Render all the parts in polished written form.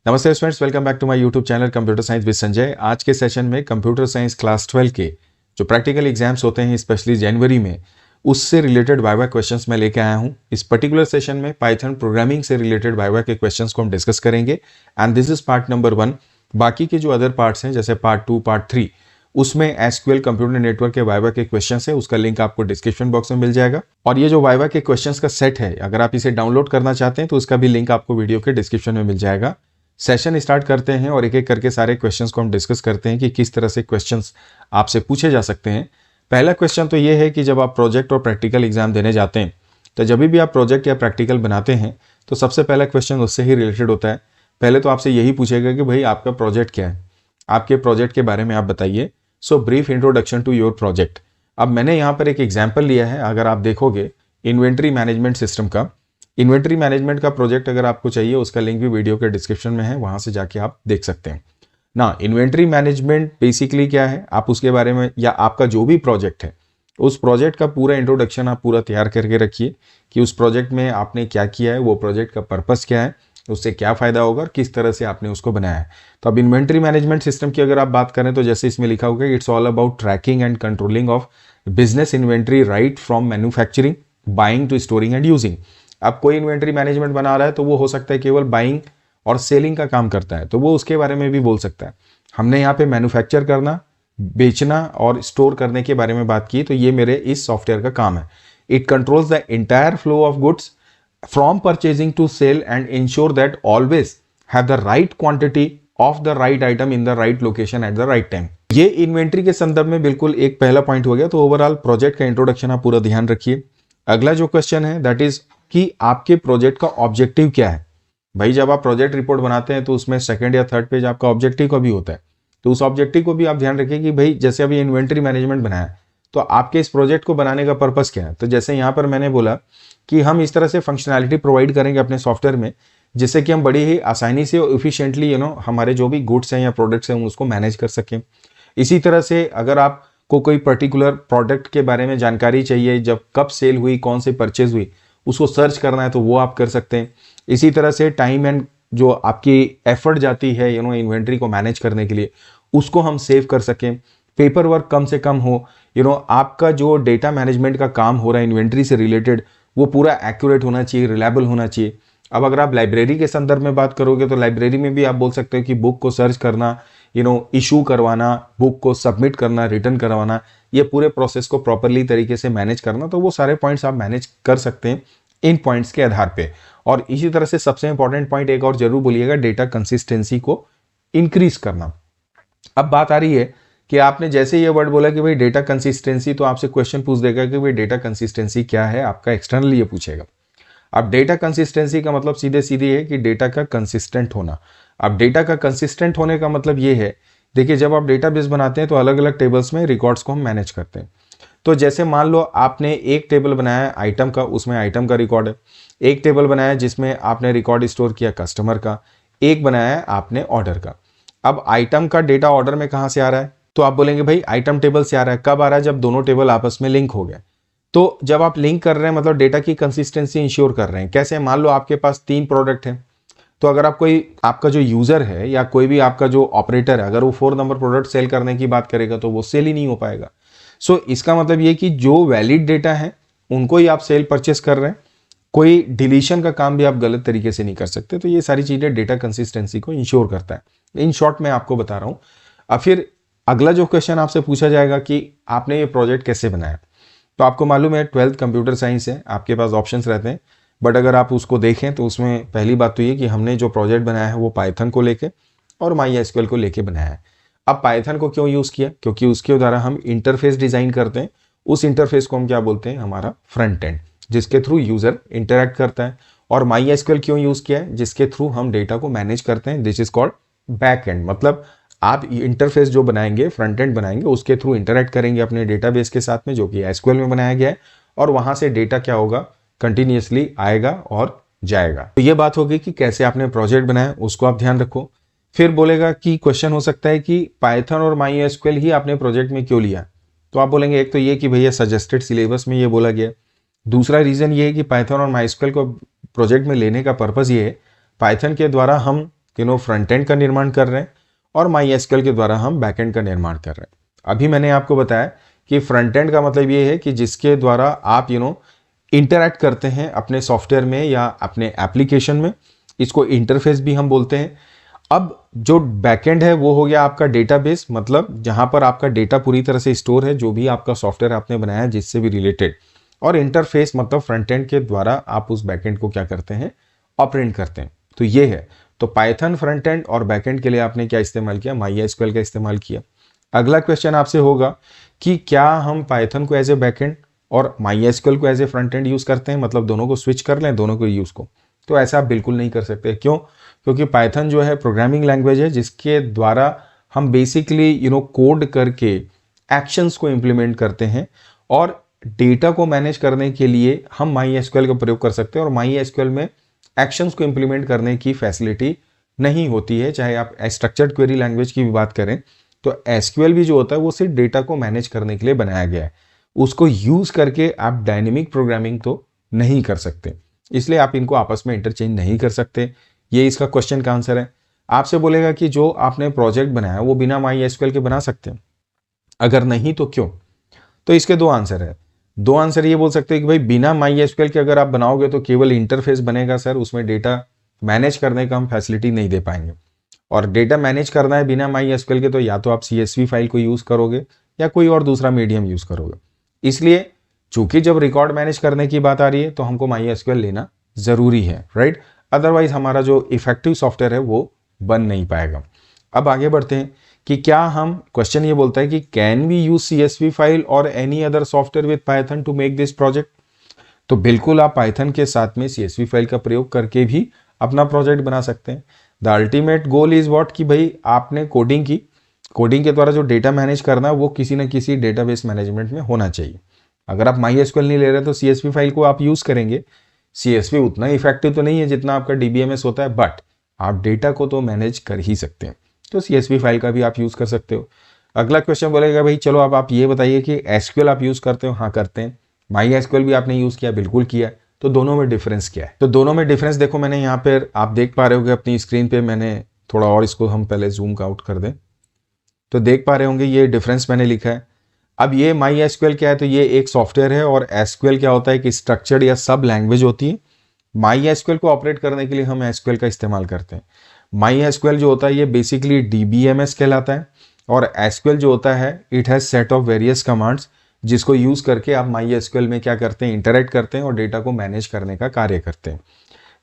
नमस्ते friends, welcome back to my YouTube channel computer science with Sanjay. आज के session में कंप्यूटर साइंस क्लास 12 के जो प्रैक्टिकल एग्जाम्स होते हैं स्पेशली जनवरी में, उससे रिलेटेड वाइवा क्वेश्चंस मैं लेके आया हूं। इस पर्टिकुलर सेशन में पाइथन प्रोग्रामिंग से रिलेटेड वाइवा के क्वेश्चंस को हम डिस्कस करेंगे and this is part number 1। बाकी के जो अदर पार्ट्स हैं जैसे पार्ट 2, पार्ट 3, उसमें एसक्यूएल कंप्यूटर नेटवर्क के वाइवा के क्वेश्चंस है, उसका लिंक आपको डिस्क्रिप्शन बॉक्स में मिल जाएगा। और ये जो वाइवा के क्वेश्चंस का सेट है, अगर आप इसे डाउनलोड करना चाहते हैं तो उसका भी लिंक आपको वीडियो के डिस्क्रिप्शन में मिल जाएगा। सेशन स्टार्ट करते हैं और एक एक करके सारे क्वेश्चंस को हम डिस्कस करते हैं कि किस तरह से क्वेश्चंस आपसे पूछे जा सकते हैं। पहला क्वेश्चन तो ये है कि जब आप प्रोजेक्ट और प्रैक्टिकल एग्जाम देने जाते हैं तो जब भी आप प्रोजेक्ट या प्रैक्टिकल बनाते हैं तो सबसे पहला क्वेश्चन उससे ही रिलेटेड होता है। पहले तो आपसे यही पूछेगा कि भाई आपका प्रोजेक्ट क्या है, आपके प्रोजेक्ट के बारे में आप बताइए। So brief introduction to your project. अब मैंने यहाँ पर एक एग्जाम्पल लिया है, अगर आप देखोगे इन्वेंट्री मैनेजमेंट सिस्टम का। इन्वेंट्री मैनेजमेंट का प्रोजेक्ट अगर आपको चाहिए, उसका लिंक भी वीडियो के डिस्क्रिप्शन में है, वहां से जाके आप देख सकते हैं ना। इन्वेंट्री मैनेजमेंट बेसिकली क्या है, आप उसके बारे में या आपका जो भी प्रोजेक्ट है उस प्रोजेक्ट का पूरा इंट्रोडक्शन आप पूरा तैयार करके रखिए कि उस प्रोजेक्ट में आपने क्या किया है, वो प्रोजेक्ट का पर्पस क्या है, उससे क्या फायदा होगा और किस तरह से आपने उसको बनाया है। तो अब इन्वेंट्री मैनेजमेंट सिस्टम की अगर आप बात करें तो जैसे इसमें लिखा होगा, it's all about tracking and controlling of business inventory right from manufacturing, buying to storing and using. अब कोई इन्वेंट्री मैनेजमेंट बना रहा है तो वो हो सकता है केवल बाइंग और सेलिंग का काम करता है, तो वो उसके बारे में भी बोल सकता है। हमने यहाँ पे मैन्युफैक्चर करना, बेचना और स्टोर करने के बारे में बात की, तो ये मेरे इस सॉफ्टवेयर का काम है। It controls the entire flow of goods from purchasing to sale and ensure that always have the right quantity of the right item in the right location at the right time. ये inventory के संदर्भ में बिल्कुल एक पहला point हो गया। तो ओवरऑल प्रोजेक्ट का इंट्रोडक्शन आप पूरा ध्यान रखिए। अगला जो क्वेश्चन है दैट इज कि आपके प्रोजेक्ट का ऑब्जेक्टिव क्या है। भाई जब आप प्रोजेक्ट रिपोर्ट बनाते हैं तो उसमें सेकंड या थर्ड पेज आपका ऑब्जेक्टिव का भी होता है, तो उस ऑब्जेक्टिव को भी आप ध्यान रखिए कि भाई जैसे अभी इन्वेंट्री मैनेजमेंट बनाया तो आपके इस प्रोजेक्ट को बनाने का पर्पस क्या है। तो जैसे यहाँ पर मैंने बोला कि हम इस तरह से फंक्शनैलिटी प्रोवाइड करेंगे अपने सॉफ्टवेयर में जिससे कि हम बड़ी ही आसानी से और इफिशिएंटली हमारे जो भी गुड्स हैं या प्रोडक्ट्स हैं उसको मैनेज कर सकें। इसी तरह से अगर आप को कोई पर्टिकुलर प्रोडक्ट के बारे में जानकारी चाहिए, जब कब सेल हुई, कौन से परचेज हुई, उसको सर्च करना है तो वो आप कर सकते हैं। इसी तरह से टाइम एंड जो आपकी एफर्ट जाती है इन्वेंट्री को मैनेज करने के लिए, उसको हम सेव कर सकें। पेपर वर्क कम से कम हो, आपका जो डेटा मैनेजमेंट का काम हो रहा है इन्वेंट्री से रिलेटेड, वो पूरा एक्यूरेट होना चाहिए, रिलायबल होना चाहिए। अब अगर आप लाइब्रेरी के संदर्भ में बात करोगे तो लाइब्रेरी में भी आप बोल सकते हो कि बुक को सर्च करना, इशू करवाना, बुक को सबमिट करना, रिटर्न करवाना, ये पूरे प्रोसेस को प्रॉपरली तरीके से मैनेज करना, तो वो सारे पॉइंट्स आप मैनेज कर सकते हैं इन पॉइंट्स के आधार पे। और इसी तरह से सबसे इंपॉर्टेंट पॉइंट एक और जरूर बोलिएगा, डेटा कंसिस्टेंसी को इंक्रीज करना। अब बात आ रही है कि आपने जैसे ये वर्ड बोला कि भाई डेटा कंसिस्टेंसी, तो आपसे क्वेश्चन पूछ देगा कि भाई डेटा कंसिस्टेंसी क्या है, आपका एक्सटर्नली ये पूछेगा। अब डेटा कंसिस्टेंसी का मतलब सीधे सीधे है कि डेटा का कंसिस्टेंट होना। अब डेटा का कंसिस्टेंट होने का मतलब ये है, देखिए जब आप डेटाबेस बनाते हैं तो अलग अलग टेबल्स में रिकॉर्ड्स को हम मैनेज करते हैं। तो जैसे मान लो आपने एक टेबल बनाया है आइटम का, उसमें आइटम का रिकॉर्ड है। एक टेबल बनाया जिसमें आपने रिकॉर्ड स्टोर किया कस्टमर का। एक बनाया है आपने ऑर्डर का। अब आइटम का डेटा ऑर्डर में कहाँ से आ रहा है, तो आप बोलेंगे भाई आइटम टेबल से आ रहा है। कब आ रहा है, जब दोनों टेबल आपस में लिंक हो गए। तो जब आप लिंक कर रहे हैं मतलब डेटा की कंसिस्टेंसी इंश्योर कर रहे हैं। कैसे, मान लो आपके पास 3 प्रोडक्ट हैं, तो अगर आप कोई आपका जो यूजर है या कोई भी आपका जो ऑपरेटर है, अगर वो 4 नंबर प्रोडक्ट सेल करने की बात करेगा तो वो सेल ही नहीं हो पाएगा। सो इसका मतलब ये कि जो वैलिड डेटा है उनको ही आप सेल परचेस कर रहे हैं, कोई डिलीशन का काम भी आप गलत तरीके से नहीं कर सकते। तो ये सारी चीजें डेटा कंसिस्टेंसी को इंश्योर करता है। इन शॉर्ट मैं आपको बता रहा हूं। अब फिर अगला जो क्वेश्चन आपसे पूछा जाएगा कि आपने ये प्रोजेक्ट कैसे बनाया, तो आपको मालूम है 12th कंप्यूटर साइंस है, आपके पास ऑप्शंस रहते हैं, बट अगर आप उसको देखें तो उसमें पहली बात तो ये कि हमने जो प्रोजेक्ट बनाया है वो पाइथन को लेके और MySQL को लेके बनाया है। अब पाइथन को क्यों यूज़ किया, क्योंकि उसके द्वारा हम इंटरफेस डिज़ाइन करते हैं। उस इंटरफेस को हम क्या बोलते हैं, हमारा फ्रंट एंड, जिसके थ्रू यूज़र इंटरेक्ट करता है। और MySQL क्यों यूज़ किया है, जिसके थ्रू हम डेटा को मैनेज करते हैं। This is called back and. मतलब आप इंटरफेस जो बनाएंगे, फ्रंट एंड बनाएंगे, उसके थ्रू इंटरेक्ट करेंगे अपने डेटाबेस के साथ में, जो कि एसक्यूएल में बनाया गया है। और वहां से डेटा क्या होगा, कंटिन्यूसली आएगा और जाएगा। तो ये बात होगी कि कैसे आपने प्रोजेक्ट बनाया, उसको आप ध्यान रखो। फिर बोलेगा कि क्वेश्चन हो सकता है कि पाइथन और MySQL ही आपने प्रोजेक्ट में क्यों लिया, तो आप बोलेंगे एक तो ये कि भैया सजेस्टेड सिलेबस में ये बोला गया। दूसरा रीजन ये है कि पाइथन और MySQL को प्रोजेक्ट में लेने का पर्पज ये है, पाइथन के द्वारा हम कि फ्रंट एंड का निर्माण कर रहे हैं और MySQL के द्वारा हम बैक एंड का निर्माण कर रहे हैं। अभी मैंने आपको बताया कि फ्रंट एंड का मतलब ये है कि जिसके द्वारा आप इंटरैक्ट करते हैं अपने सॉफ्टवेयर में या अपने एप्लीकेशन में, इसको इंटरफेस भी हम बोलते हैं। अब जो बैकएंड है वो हो गया आपका डेटाबेस, मतलब जहां पर आपका डेटा पूरी तरह से स्टोर है, जो भी आपका सॉफ्टवेयर आपने बनाया है जिससे भी रिलेटेड। और इंटरफेस मतलब फ्रंट एंड के द्वारा आप उस बैकएंड को क्या करते हैं, ऑपरेट करते हैं। तो ये है, तो पाइथन फ्रंट एंड और बैकएंड के लिए आपने क्या इस्तेमाल किया, MySQL का इस्तेमाल किया। अगला क्वेश्चन आपसे होगा कि क्या हम पाइथन को एज ए बैकएंड और MySQL को as a front end use करते हैं, मतलब दोनों को स्विच कर लें, दोनों को यूज को। तो ऐसा आप बिल्कुल नहीं कर सकते। क्यों? क्योंकि पाइथन जो है प्रोग्रामिंग लैंग्वेज है जिसके द्वारा हम बेसिकली कोड करके एक्शंस को इंप्लीमेंट करते हैं, और डेटा को मैनेज करने के लिए हम MySQL का प्रयोग कर सकते हैं। और MySQL में एक्शंस को इंप्लीमेंट करने की फैसिलिटी नहीं होती है। चाहे आप स्ट्रक्चर्ड क्वेरी लैंग्वेज की भी बात करें तो SQL भी जो होता है वो सिर्फ डेटा को मैनेज करने के लिए बनाया गया है, उसको यूज करके आप डायनेमिक प्रोग्रामिंग तो नहीं कर सकते, इसलिए आप इनको आपस में इंटरचेंज नहीं कर सकते। ये इसका क्वेश्चन का आंसर है। आपसे बोलेगा कि जो आपने प्रोजेक्ट बनाया वो बिना MySQL के बना सकते हैं, अगर नहीं तो क्यों? तो इसके दो आंसर है। दो आंसर ये बोल सकते हैं कि भाई बिना MySQL के अगर आप बनाओगे तो केवल इंटरफेस बनेगा सर, उसमें डेटा मैनेज करने का हम फैसिलिटी नहीं दे पाएंगे। और डेटा मैनेज करना है बिना MySQL के तो या तो आप CSV फाइल को यूज करोगे या कोई और दूसरा मीडियम यूज करोगे। इसलिए चूंकि जब रिकॉर्ड मैनेज करने की बात आ रही है तो हमको MySQL लेना जरूरी है, राइट? अदरवाइज हमारा जो इफेक्टिव सॉफ्टवेयर है वो बन नहीं पाएगा। अब आगे बढ़ते हैं कि क्या हम, क्वेश्चन ये बोलता है कि can we use CSV file और any other software with Python to make this project. तो बिल्कुल आप पाइथन के साथ में CSV फाइल का प्रयोग करके भी अपना प्रोजेक्ट बना सकते हैं। The ultimate goal is what, कि भाई आपने कोडिंग की, कोडिंग के द्वारा जो डेटा मैनेज करना है वो किसी न किसी डेटाबेस मैनेजमेंट में होना चाहिए। अगर आप MySQL नहीं ले रहे तो CSV फाइल को आप यूज करेंगे। CSV उतना इफेक्टिव तो नहीं है जितना आपका DBMS होता है, बट आप डेटा को तो मैनेज कर ही सकते हैं, तो CSV फाइल का भी आप यूज कर सकते हो। अगला क्वेश्चन बोलेगा भाई चलो अब आप ये बताइए कि SQL आप यूज करते हो? हाँ करते हैं। MySQL भी आपने यूज किया? बिल्कुल किया। तो दोनों में डिफरेंस क्या है? तो दोनों में डिफरेंस देखो, मैंने यहाँ पर आप देख पा रहे होंगे अपनी स्क्रीन पे, मैंने थोड़ा और इसको हम पहले जूम आउट कर दें तो देख पा रहे होंगे ये डिफरेंस मैंने लिखा है। अब ये MySQL क्या है, तो ये एक सॉफ्टवेयर है, और SQL क्या होता है कि स्ट्रक्चर्ड या सब लैंग्वेज होती है। MySQL को ऑपरेट करने के लिए हम SQL का इस्तेमाल करते हैं। MySQL जो होता है ये बेसिकली DBMS कहलाता है, और SQL जो होता है it has set of various commands जिसको यूज करके आप MySQL में क्या करते हैं, इंटरैक्ट करते हैं और डेटा को मैनेज करने का कार्य करते हैं।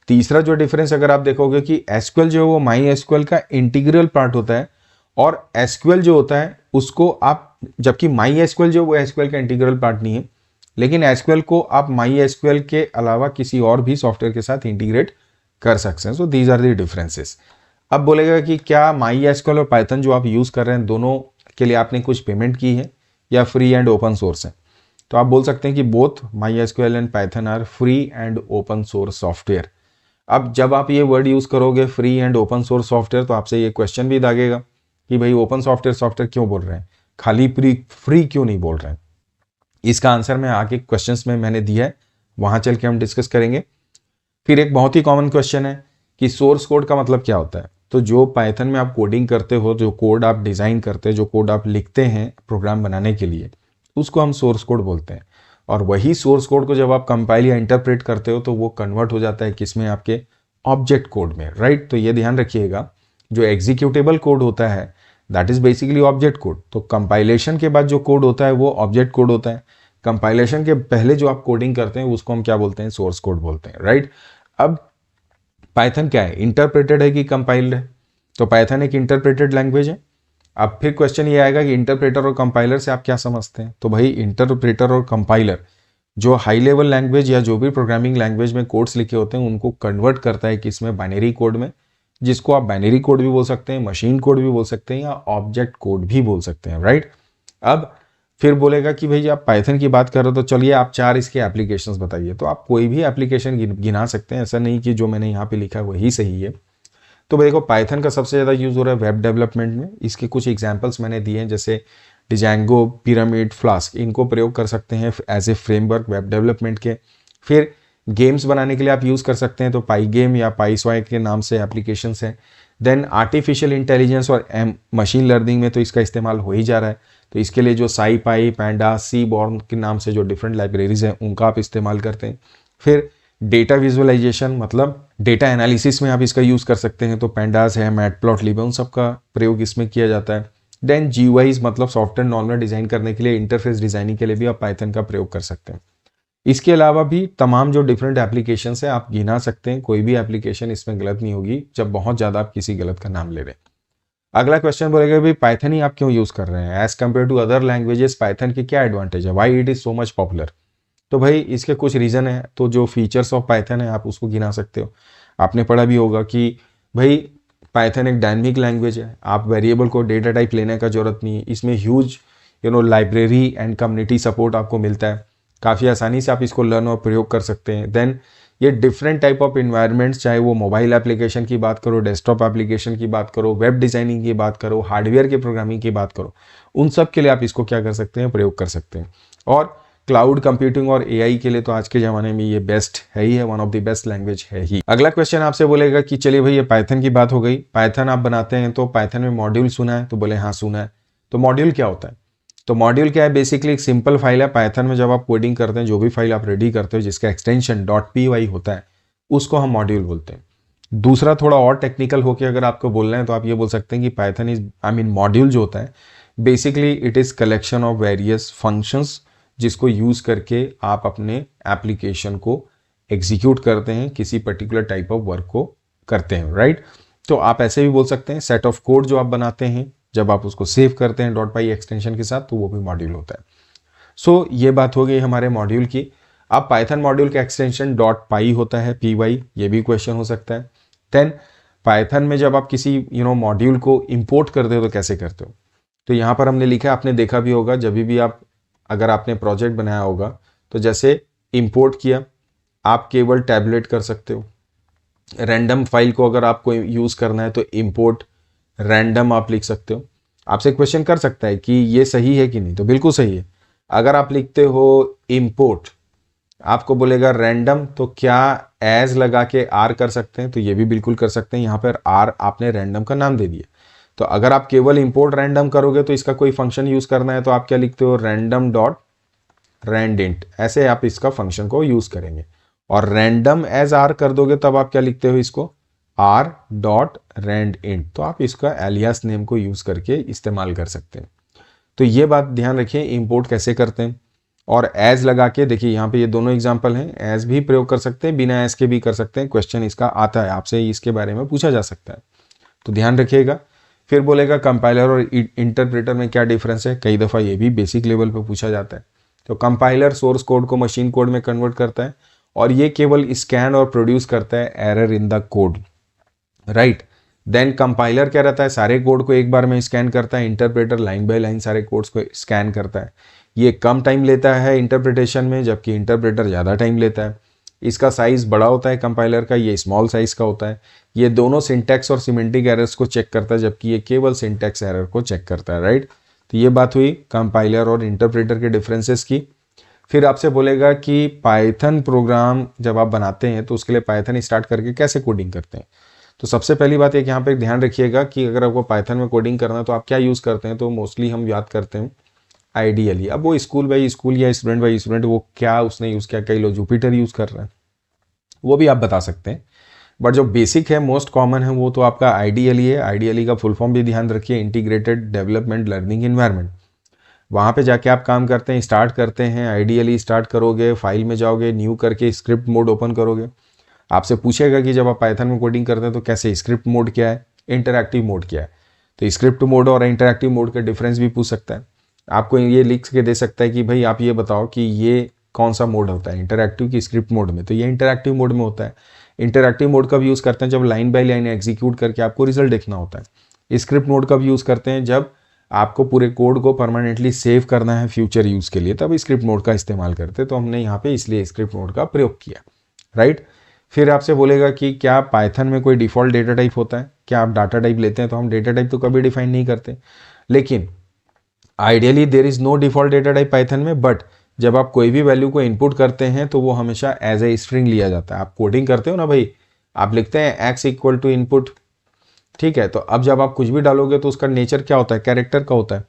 तीसरा जो डिफरेंस अगर आप देखोगे कि SQL जो है वो MySQL का इंटीग्रल पार्ट होता है, और SQL जो होता है उसको आप, जबकि MySQL जो वो SQL का इंटीग्रल पार्ट नहीं है, लेकिन SQL को आप MySQL के अलावा किसी और भी सॉफ्टवेयर के साथ इंटीग्रेट कर सकते हैं। So these are the differences. अब बोलेगा कि क्या MySQL और पाइथन जो आप यूज कर रहे हैं दोनों के लिए आपने कुछ पेमेंट की है या फ्री एंड ओपन सोर्स है? तो आप बोल सकते हैं कि both MySQL and Python are free and open source software. अब जब आप ये वर्ड यूज करोगे free and open source software, तो आपसे ये क्वेश्चन भी दागेगा कि भाई ओपन सॉफ्टवेयर क्यों बोल रहे हैं, खाली फ्री क्यों नहीं बोल रहे हैं? इसका आंसर मैं आगे क्वेश्चंस में मैंने दिया है, वहां चल के हम डिस्कस करेंगे। फिर एक बहुत ही कॉमन क्वेश्चन है कि सोर्स कोड का मतलब क्या होता है। तो जो पाइथन में आप कोडिंग करते हो, जो कोड आप डिजाइन करते हैं, जो कोड आप लिखते हैं प्रोग्राम बनाने के लिए, उसको हम सोर्स कोड बोलते हैं। और वही सोर्स कोड को जब आप कंपाइल या इंटरप्रेट करते हो तो वो कन्वर्ट हो जाता है किसमें, आपके ऑब्जेक्ट कोड में, राइट? तो ये ध्यान रखिएगा, जो एग्जीक्यूटेबल कोड होता है that is basically object code. तो कंपाइलेशन के बाद जो कोड होता है वो ऑब्जेक्ट कोड होता है। कंपाइलेशन के पहले जो आप कोडिंग करते हैं उसको हम क्या बोलते हैं, सोर्स कोड बोलते हैं, राइट? अब पाइथन क्या है, इंटरप्रेटेड है कि कंपाइल्ड है? तो पाइथन एक इंटरप्रेटेड लैंग्वेज है। अब फिर क्वेश्चन ये आएगा कि इंटरप्रेटर और कंपाइलर से आप क्या समझते हैं? तो भाई इंटरप्रेटर और कंपाइलर जो हाई लेवल लैंग्वेज या जो भी प्रोग्रामिंग लैंग्वेज में कोड्स लिखे होते हैं उनको कन्वर्ट करता है किसमें, बाइनरी कोड में, जिसको आप बाइनरी कोड भी बोल सकते हैं, मशीन कोड भी बोल सकते हैं, या ऑब्जेक्ट कोड भी बोल सकते हैं, राइट? अब फिर बोलेगा कि भाई आप पाइथन की बात कर रहे हो तो चलिए आप 4 इसके एप्लीकेशंस बताइए। तो आप कोई भी एप्लीकेशन गिना सकते हैं, ऐसा नहीं कि जो मैंने यहाँ पे लिखा है वही सही है। तो देखो पाइथन का सबसे ज़्यादा यूज़ हो रहा है वेब डेवलपमेंट में। इसके कुछ एग्जांपल्स मैंने दिए हैं, जैसे डिजेंगो, पिरामिड, फ्लास्क, इनको प्रयोग कर सकते हैं as a framework web development के। फिर गेम्स बनाने के लिए आप यूज़ कर सकते हैं, तो पाई गेम या पाई स्वाई के नाम से एप्लीकेशंस हैं। देन आर्टिफिशियल इंटेलिजेंस और मशीन लर्निंग में तो इसका इस्तेमाल हो ही जा रहा है, तो इसके लिए जो साई पाई, पैंडा, सी बॉर्न के नाम से जो डिफरेंट लाइब्रेरीज हैं उनका आप इस्तेमाल करते हैं। फिर डेटा विजुअलाइजेशन मतलब डेटा एनालिसिस में आप इसका यूज़ कर सकते हैं, तो पैंडास है, मैटप्लॉटलिब है, उन सब का प्रयोग इसमें किया जाता है। देन जीयूआईज मतलब सॉफ्टवेयर नॉर्मल डिज़ाइन करने के लिए, इंटरफेस डिज़ाइनिंग के लिए भी आप पाइथन का प्रयोग कर सकते हैं। इसके अलावा भी तमाम जो डिफरेंट एप्लीकेशन है आप गिना सकते हैं, कोई भी एप्लीकेशन इसमें गलत नहीं होगी जब बहुत ज़्यादा आप किसी गलत का नाम ले रहे हैं। अगला क्वेश्चन बोलेगा भाई पाइथन ही आप क्यों यूज़ कर रहे हैं, as compare to other languages Python की क्या एडवांटेज है, why it is so much popular. तो भाई इसके कुछ रीज़न है, तो जो फीचर्स ऑफ पाइथन है आप उसको गिना सकते हो। आपने पढ़ा भी होगा कि भाई पाइथन एक डायनेमिक लैंग्वेज है, आप वेरिएबल को डेटा टाइप लेने का जरूरत नहीं है, इसमें huge library and community support आपको मिलता है, काफ़ी आसानी से आप इसको लर्न और प्रयोग कर सकते हैं। देन ये डिफरेंट टाइप ऑफ इन्वायरमेंट्स, चाहे वो मोबाइल एप्लीकेशन की बात करो, डेस्कटॉप एप्लीकेशन की बात करो, वेब डिज़ाइनिंग की बात करो, हार्डवेयर के प्रोग्रामिंग की बात करो, उन सब के लिए आप इसको क्या कर सकते हैं, प्रयोग कर सकते हैं। और क्लाउड कंप्यूटिंग और एआई के लिए तो आज के ज़माने में ये बेस्ट है ही है, one of the best language है ही। अगला क्वेश्चन आपसे बोलेगा कि चलिए भाई ये पाइथन की बात हो गई, पाइथन आप बनाते हैं तो पाइथन में मॉड्यूल सुना है, तो बोले हाँ सुना है। तो मॉड्यूल क्या होता है, तो मॉड्यूल क्या है, बेसिकली एक सिंपल फाइल है। पाइथन में जब आप कोडिंग करते हैं, जो भी फाइल आप रेडी करते हो जिसका एक्सटेंशन .py होता है, उसको हम मॉड्यूल बोलते हैं। दूसरा थोड़ा और टेक्निकल होकर अगर आपको बोलना है तो आप ये बोल सकते हैं कि पाइथन इज मॉड्यूल जो होता है basically it is collection of various functions, जिसको यूज़ करके आप अपने एप्लीकेशन को एग्जीक्यूट करते हैं, किसी पर्टिकुलर टाइप ऑफ वर्क को करते हैं, राइट। तो आप ऐसे भी बोल सकते हैं सेट ऑफ कोड जो आप बनाते हैं जब आप उसको सेव करते हैं .py एक्सटेंशन के साथ, तो वो भी मॉड्यूल होता है। सो ये बात हो गई हमारे मॉड्यूल की। अब पाइथन मॉड्यूल का एक्सटेंशन .py होता है, py, ये भी क्वेश्चन हो सकता है। देन पाइथन में जब आप किसी मॉड्यूल को इंपोर्ट करते हो तो कैसे करते हो, तो यहाँ पर हमने लिखा है, आपने देखा भी होगा जब भी आप अगर आपने प्रोजेक्ट बनाया होगा तो जैसे इंपोर्ट किया, आप केवल टैबलेट कर सकते हो। रैंडम फाइल को अगर आपको यूज़ करना है तो इंपोर्ट रैंडम आप लिख सकते हो। आपसे क्वेश्चन कर सकता है कि ये सही है कि नहीं, तो बिल्कुल सही है। अगर आप लिखते हो इंपोर्ट, आपको बोलेगा रैंडम, तो क्या एज लगा के आर कर सकते हैं, तो ये भी बिल्कुल कर सकते हैं। यहाँ पर आर आपने रैंडम का नाम दे दिया। तो अगर आप केवल इंपोर्ट रैंडम करोगे तो इसका कोई फंक्शन यूज़ करना है तो आप क्या लिखते हो, रैंडम डॉट रैंडिंट, ऐसे आप इसका फंक्शन को यूज़ करेंगे। और रैंडम एज आर कर दोगे तब आप क्या लिखते हो इसको, आर डॉट रैंड इंट, तो आप इसका एलियास नेम को यूज़ करके इस्तेमाल कर सकते हैं। तो ये बात ध्यान रखिए इंपोर्ट कैसे करते हैं। और एज लगा के देखिए, यहाँ पे ये दोनों एग्जांपल हैं, एज भी प्रयोग कर सकते हैं, बिना एज के भी कर सकते हैं। क्वेश्चन इसका आता है, आपसे इसके बारे में पूछा जा सकता है, तो ध्यान रखिएगा। फिर बोलेगा कंपाइलर और इंटरप्रेटर में क्या डिफरेंस है, कई दफ़ा ये भी बेसिक लेवल पे पूछा जाता है। तो कंपाइलर सोर्स कोड को मशीन कोड में कन्वर्ट करता है और ये केवल स्कैन और प्रोड्यूस करता है error in the code, right. Then compiler क्या रहता है, सारे कोड को एक बार में स्कैन करता है, इंटरप्रेटर लाइन बाय लाइन सारे कोड्स को स्कैन करता है। ये कम टाइम लेता है इंटरप्रिटेशन में, जबकि इंटरप्रेटर ज़्यादा टाइम लेता है। इसका साइज़ बड़ा होता है कंपाइलर का, ये स्मॉल साइज़ का होता है। ये दोनों सिंटैक्स और सिमेंटिक एरर्स को चेक करता है, जबकि ये केवल सिंटैक्स एरर को चेक करता है, राइट। तो ये बात हुई कंपाइलर और इंटरप्रेटर के डिफरेंसेस की। फिर आपसे बोलेगा कि पाइथन प्रोग्राम जब आप बनाते हैं तो उसके लिए पाइथन स्टार्ट करके कैसे कोडिंग करते हैं। तो सबसे पहली बात एक यहाँ पे ध्यान रखिएगा कि अगर आपको पाइथन में कोडिंग करना है तो आप क्या यूज़ करते हैं, तो मोस्टली हम याद करते हैं आइडियली। अब वो स्कूल बाई स्कूल या स्टूडेंट बाई स्टूडेंट वो क्या उसने यूज़ किया, कई लोग जुपिटर यूज़ कर रहे हैं, वो भी आप बता सकते हैं। बट जो बेसिक है, मोस्ट कॉमन है, वो तो आपका आइडियली है। आइडियली का फुल फॉर्म भी ध्यान रखिए, इंटीग्रेटेड डेवलपमेंट लर्निंग इन्वायरमेंट। वहाँ पे जाके आप काम करते हैं, स्टार्ट करते हैं, आइडियली स्टार्ट करोगे, फाइल में जाओगे, न्यू करके स्क्रिप्ट मोड ओपन करोगे। आपसे पूछेगा कि जब आप पाइथन में कोडिंग करते हैं तो कैसे, स्क्रिप्ट मोड क्या है, इंटरैक्टिव मोड क्या है। तो स्क्रिप्ट मोड और इंटरैक्टिव मोड का डिफरेंस भी पूछ सकता है। आपको ये लिख के दे सकता है कि भाई आप ये बताओ कि ये कौन सा मोड होता है, इंटरैक्टिव की स्क्रिप्ट मोड में, तो ये इंटरैक्टिव मोड में होता है। इंटरैक्टिव मोड कब यूज़ करते हैं, जब लाइन बाय लाइन एग्जीक्यूट करके आपको रिजल्ट देखना होता है। स्क्रिप्ट मोड कब यूज़ करते हैं, जब आपको पूरे कोड को परमानेंटली सेव करना है फ्यूचर यूज़ के लिए, तब स्क्रिप्ट मोड का इस्तेमाल करते हैं। तो हमने यहाँ पे इसलिए स्क्रिप्ट मोड का प्रयोग किया, राइट। फिर आपसे बोलेगा कि क्या पाइथन में कोई डिफ़ॉल्ट डेटा टाइप होता है, क्या आप डाटा टाइप लेते हैं, तो हम डेटा टाइप तो कभी डिफाइन नहीं करते, लेकिन ideally there is no default data type Python में, बट जब आप कोई भी वैल्यू को इनपुट करते हैं तो वो हमेशा एज ए स्ट्रिंग लिया जाता है। आप कोडिंग करते हो ना भाई, आप लिखते हैं x इक्वल टू इनपुट, ठीक है। तो अब जब आप कुछ भी डालोगे तो उसका नेचर क्या होता है, कैरेक्टर का होता है,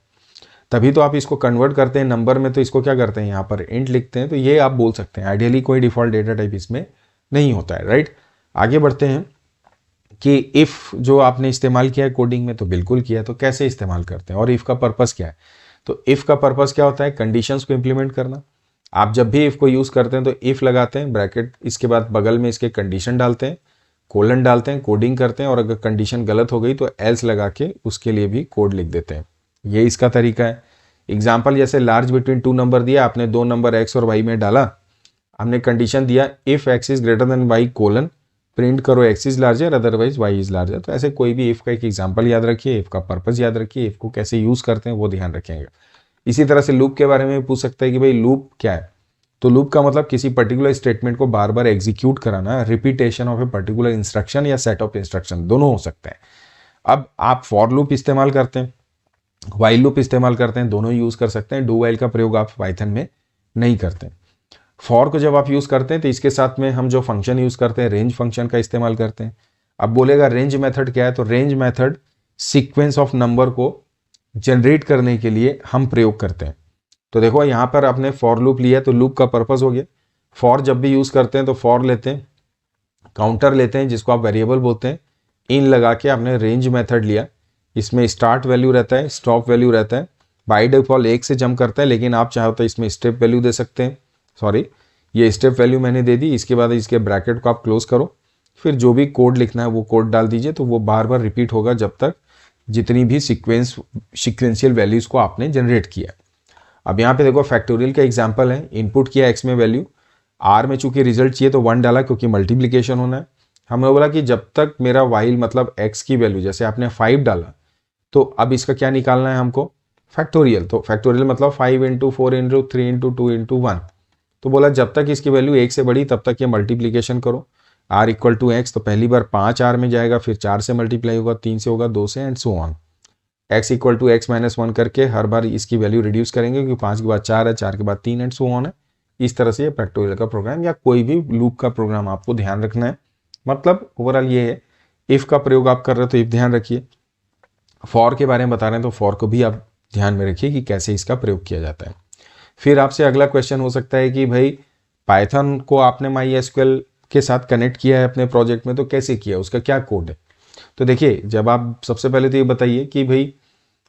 तभी तो आप इसको कन्वर्ट करते हैं नंबर में, तो इसको क्या करते हैं यहाँ पर इंट लिखते हैं। तो ये आप बोल सकते हैं, आइडियली कोई डिफॉल्ट डेटा टाइप इसमें नहीं होता है, राइट। आगे बढ़ते हैं कि इफ़ जो आपने इस्तेमाल किया है कोडिंग में, तो बिल्कुल किया, तो कैसे इस्तेमाल करते हैं और इफ़ का पर्पज़ क्या है। तो इफ़ का पर्पज़ क्या होता है, कंडीशंस को इंप्लीमेंट करना। आप जब भी इफ़ को यूज़ करते हैं तो इफ़ लगाते हैं ब्रैकेट, इसके बाद बगल में इसके कंडीशन डालते हैं, कोलन डालते हैं, कोडिंग करते हैं, और अगर कंडीशन गलत हो गई तो एल्स लगा के उसके लिए भी कोड लिख देते हैं। ये इसका तरीका है। एग्जाम्पल जैसे लार्ज बिटवीन 2 नंबर दिया, आपने 2 नंबर एक्स और वाई में डाला, हमने कंडीशन दिया if x is greater than y colon print करो x is larger otherwise y is larger. तो ऐसे कोई भी इफ़ का एक एग्जाम्पल याद रखिए, इफ़ का पर्पज़ याद रखिए, इफ़ को कैसे यूज़ करते हैं वो ध्यान रखेंगे। इसी तरह से लूप के बारे में पूछ सकता है कि भाई लूप क्या है। तो लूप का मतलब किसी पर्टिकुलर स्टेटमेंट को बार बार एग्जीक्यूट कराना, repetition of a particular instruction या सेट ऑफ इंस्ट्रक्शन, दोनों हो सकते हैं। अब आप फॉर लूप इस्तेमाल करते हैं, वाइल लूप इस्तेमाल करते हैं, दोनों यूज़ कर सकते हैं। डू वाइल का प्रयोग आप पाइथन में नहीं करते। फॉर को जब आप यूज़ करते हैं तो इसके साथ में हम जो फंक्शन यूज़ करते हैं, रेंज फंक्शन का इस्तेमाल करते हैं। अब बोलेगा रेंज मेथड क्या है, तो range method sequence of number को जनरेट करने के लिए हम प्रयोग करते हैं। तो देखो यहाँ पर आपने फॉर लूप लिया, तो लूप का पर्पस हो गया। फॉर जब भी यूज़ करते हैं तो फॉर लेते हैं, काउंटर लेते हैं जिसको आप वेरिएबल बोलते हैं, इन लगा के आपने रेंज मेथड लिया, इसमें स्टार्ट वैल्यू रहता है, स्टॉप वैल्यू रहता है, बाय डिफॉल्ट 1 से जंप करता है, लेकिन आप चाहो तो इसमें स्टेप वैल्यू दे सकते हैं। सॉरी, ये स्टेप वैल्यू मैंने दे दी। इसके बाद इसके ब्रैकेट को आप क्लोज करो, फिर जो भी कोड लिखना है वो कोड डाल दीजिए, तो वो बार बार रिपीट होगा जब तक जितनी भी सीक्वेंशियल वैल्यूज़ को आपने जनरेट किया। अब यहाँ पे देखो फैक्टोरियल का एग्जांपल है, इनपुट किया एक्स में वैल्यू, आर में चूंकि रिजल्ट चाहिए तो 1 डाला क्योंकि मल्टीप्लिकेशन होना है। हमने बोला कि जब तक मेरा वाइल मतलब एक्स की वैल्यू, जैसे आपने 5 डाला, तो अब इसका क्या निकालना है हमको, फैक्टोरियल। तो फैक्टोरियल मतलब 5 इंटू 4 इंटू 3 इंटू 2 इंटू 1। तो बोला जब तक इसकी वैल्यू 1 से बढ़ी तब तक ये मल्टीप्लिकेशन करो। आर इक्वल टू एक्स, तो पहली बार 5 आर में जाएगा, फिर 4 से मल्टीप्लाई होगा, 3 से होगा, 2 से, and so on. X equal to x minus 1 करके हर बार इसकी वैल्यू रिड्यूस करेंगे, क्योंकि 5 के बाद 4 है, 4 के बाद 3 एंड सो ऑन है। इस तरह से ये फैक्टोरियल का प्रोग्राम या कोई भी लूप का प्रोग्राम आपको ध्यान रखना है। मतलब ओवरऑल ये है, इफ़ का प्रयोग आप कर रहे हो तो इफ़ ध्यान रखिए। फॉर के बारे में बता रहे हैं तो फॉर को भी आप ध्यान में रखिए कि कैसे इसका प्रयोग किया जाता है। फिर आपसे अगला क्वेश्चन हो सकता है कि भाई पाइथन को आपने MySQL के साथ कनेक्ट किया है अपने प्रोजेक्ट में, तो कैसे किया, उसका क्या कोड है। तो देखिए, जब आप सबसे पहले तो ये बताइए कि भाई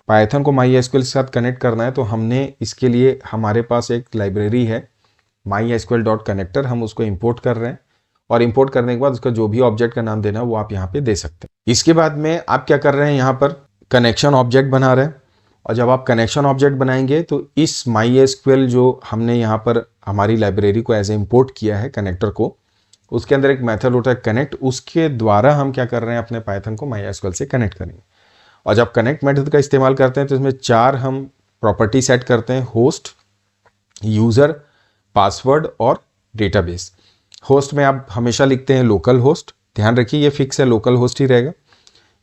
पाइथन को MySQL के साथ कनेक्ट करना है, तो हमने इसके लिए हमारे पास एक लाइब्रेरी है mysql.connector, हम उसको इंपोर्ट कर रहे हैं, और इंपोर्ट करने के बाद उसका जो भी ऑब्जेक्ट का नाम देना है वो आप यहाँ पे दे सकते हैं। इसके बाद में आप क्या कर रहे हैं, यहाँ पर कनेक्शन ऑब्जेक्ट बना रहे हैं, और जब आप कनेक्शन ऑब्जेक्ट बनाएंगे तो इस MySQL जो हमने यहाँ पर हमारी लाइब्रेरी को एज ए इम्पोर्ट किया है कनेक्टर को, उसके अंदर एक मेथड होता है कनेक्ट, उसके द्वारा हम क्या कर रहे हैं, अपने पाइथन को MySQL से कनेक्ट करेंगे। और जब कनेक्ट मेथड का इस्तेमाल करते हैं तो इसमें 4 हम प्रॉपर्टी सेट करते हैं, होस्ट, यूज़र, पासवर्ड और डेटाबेस। होस्ट में आप हमेशा लिखते हैं लोकल होस्ट, ध्यान रखिए ये फिक्स है, लोकल होस्ट ही रहेगा।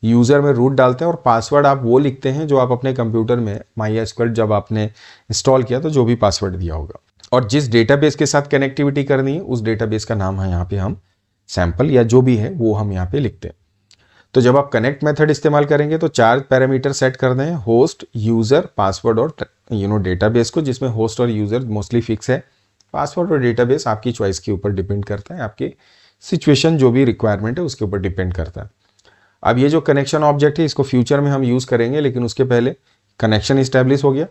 यूज़र में रूट डालते हैं, और पासवर्ड आप वो लिखते हैं जो आप अपने कंप्यूटर में MySQL जब आपने इंस्टॉल किया तो जो भी पासवर्ड दिया होगा। और जिस डेटाबेस के साथ कनेक्टिविटी करनी है उस डेटाबेस का नाम है यहाँ पे हम सैंपल या जो भी है वो हम यहाँ पे लिखते हैं। तो जब आप कनेक्ट मेथड इस्तेमाल करेंगे तो 4 पैरामीटर सेट कर दें, होस्ट, यूज़र, पासवर्ड और डेटाबेस को, जिसमें होस्ट और यूज़र मोस्टली फिक्स है, पासवर्ड और डेटाबेस आपकी चॉइस के ऊपर डिपेंड करता है, आपकी सिचुएशन जो भी रिक्वायरमेंट है उसके ऊपर डिपेंड करता है। अब ये जो कनेक्शन ऑब्जेक्ट है इसको फ्यूचर में हम यूज़ करेंगे, लेकिन उसके पहले कनेक्शन इस्टेब्लिश हो गया।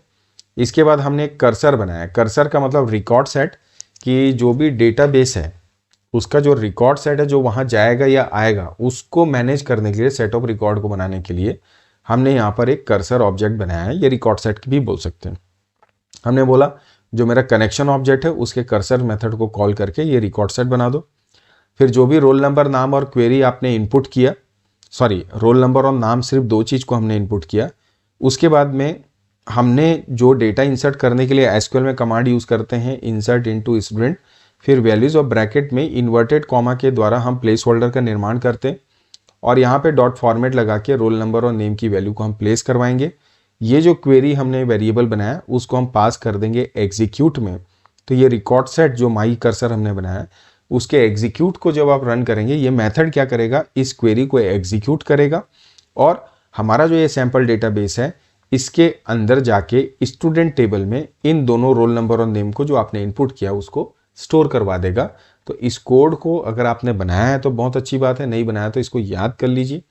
इसके बाद हमने एक कर्सर बनाया। कर्सर का मतलब रिकॉर्ड सेट, कि जो भी डेटाबेस है उसका जो रिकॉर्ड सेट है जो वहाँ जाएगा या आएगा, उसको मैनेज करने के लिए, सेट ऑफ रिकॉर्ड को बनाने के लिए हमने यहाँ पर एक कर्सर ऑब्जेक्ट बनाया है। ये रिकॉर्ड सेट भी बोल सकते हैं। हमने बोला जो मेरा कनेक्शन ऑब्जेक्ट है उसके कर्सर मेथड को कॉल करके ये रिकॉर्ड सेट बना दो। फिर जो भी रोल नंबर, नाम और क्वेरी आपने इनपुट किया, सॉरी रोल नंबर और नाम, सिर्फ 2 चीज़ को हमने इनपुट किया। उसके बाद में हमने जो डेटा इंसर्ट करने के लिए SQL में कमांड यूज़ करते हैं, इंसर्ट इनटू स्टूडेंट, फिर वैल्यूज़ और ब्रैकेट में इन्वर्टेड कॉमा के द्वारा हम प्लेस होल्डर का निर्माण करते हैं, और यहाँ पे डॉट फॉर्मेट लगा के रोल नंबर और नेम की वैल्यू को हम प्लेस करवाएंगे। ये जो क्वेरी हमने वेरिएबल बनाया उसको हम पास कर देंगे एग्जीक्यूट में, तो ये रिकॉर्ड सेट जो माई कर्सर हमने बनाया है उसके एग्जीक्यूट को जब आप रन करेंगे, ये मेथड क्या करेगा, इस क्वेरी को एग्जीक्यूट करेगा और हमारा जो ये सैंपल डेटाबेस है इसके अंदर जाके स्टूडेंट टेबल में इन दोनों रोल नंबर और नेम को जो आपने इनपुट किया उसको स्टोर करवा देगा। तो इस कोड को अगर आपने बनाया है तो बहुत अच्छी बात है, नहीं बनाया तो इसको याद कर लीजिए।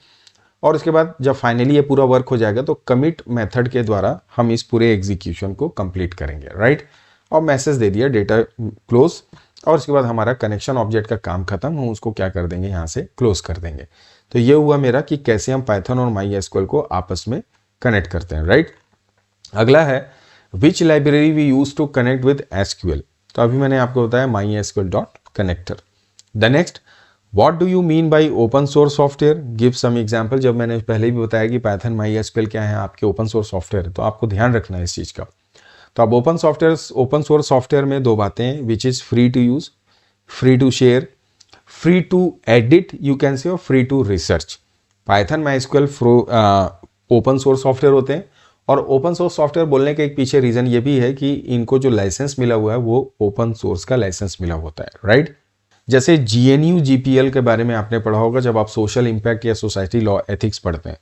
और उसके बाद जब फाइनली ये पूरा वर्क हो जाएगा तो कमिट मेथड के द्वारा हम इस पूरे एग्जीक्यूशन को कंप्लीट करेंगे, राइट। और मैसेज दे दिया डेटा क्लोज, और उसके बाद हमारा कनेक्शन ऑब्जेक्ट का काम खत्म, हम उसको क्या कर देंगे, यहाँ से क्लोज कर देंगे। तो ये हुआ मेरा कि कैसे हम पाइथन और MySQL को आपस में कनेक्ट करते हैं, राइट। अगला है which library we use to connect with SQL। तो अभी मैंने आपको बताया MySQL.connector। The next, what do you mean by open source software, give some example. जब मैंने पहले भी बताया कि पाइथन MySQL क्या है, आपके ओपन सोर्स सॉफ्टवेयर, तो आपको ध्यान रखना है इस चीज़ का। तो अब ओपन सोर्स सॉफ्टवेयर में दो बातें हैं, which is free to use, free to share, free to edit you can say, और free to research. Python MySQL open source software होते हैं, और ओपन सोर्स सॉफ्टवेयर बोलने के एक पीछे रीज़न ये भी है कि इनको जो लाइसेंस मिला हुआ है वो ओपन सोर्स का लाइसेंस मिला होता है, राइट। जैसे GNU GPL के बारे में आपने पढ़ा होगा जब आप सोशल इम्पैक्ट या सोसाइटी लॉ एथिक्स पढ़ते हैं,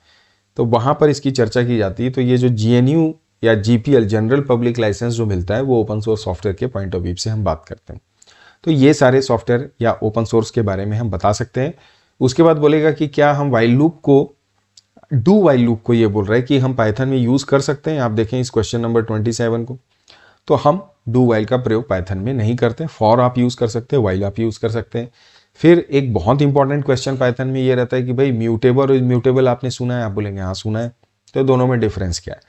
तो वहाँ पर इसकी चर्चा की जाती है। तो ये जो GNU या GPL जनरल पब्लिक लाइसेंस जो मिलता है वो ओपन सोर्स सॉफ्टवेयर के पॉइंट ऑफ व्यू से हम बात करते हैं। तो ये सारे सॉफ्टवेयर या ओपन सोर्स के बारे में हम बता सकते हैं। उसके बाद बोलेगा कि क्या हम वाइल लूप को, डू वाइल लूप को ये बोल रहा है कि हम पाइथन में यूज़ कर सकते हैं। आप देखें इस क्वेश्चन नंबर 27 को, तो हम डू वाइल का प्रयोग पाइथन में नहीं करते। फॉर आप यूज़ कर सकते हैं, वाइल आप यूज़ कर सकते हैं। फिर एक बहुत इंपॉर्टेंट क्वेश्चन पाइथन में ये रहता है कि भाई म्यूटेबल और इम्यूटेबल आपने सुना है, आप बोलेंगे हाँ सुना है, तो दोनों में डिफरेंस क्या है।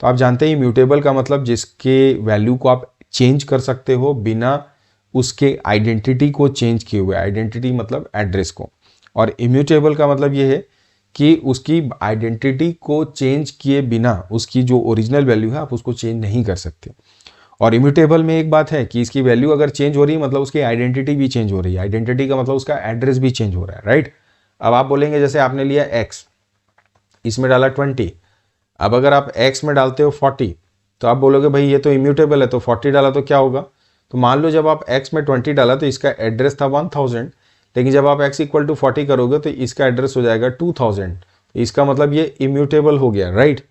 तो आप जानते हैं म्यूटेबल का मतलब जिसके वैल्यू को आप चेंज कर सकते हो बिना उसके आइडेंटिटी को चेंज किए हुए, आइडेंटिटी मतलब एड्रेस को। और इम्यूटेबल का मतलब ये है कि उसकी आइडेंटिटी को चेंज किए बिना उसकी जो ओरिजिनल वैल्यू है आप उसको चेंज नहीं कर सकते। और इम्यूटेबल में एक बात है कि इसकी वैल्यू अगर चेंज हो रही है मतलब उसकी आइडेंटिटी भी चेंज हो रही है, आइडेंटिटी का मतलब उसका एड्रेस भी चेंज हो रहा है, राइट। अब आप बोलेंगे जैसे आपने लिया x, इसमें डाला 20, अब अगर आप x में डालते हो 40 तो आप बोलोगे भाई ये तो इम्यूटेबल है, तो 40 डाला तो क्या होगा। तो मान लो जब आप x में 20 डाला तो इसका एड्रेस था 1000, लेकिन जब आप x इक्वल टू 40 करोगे तो इसका एड्रेस हो जाएगा 2000। इसका मतलब ये इम्यूटेबल हो गया, राइट।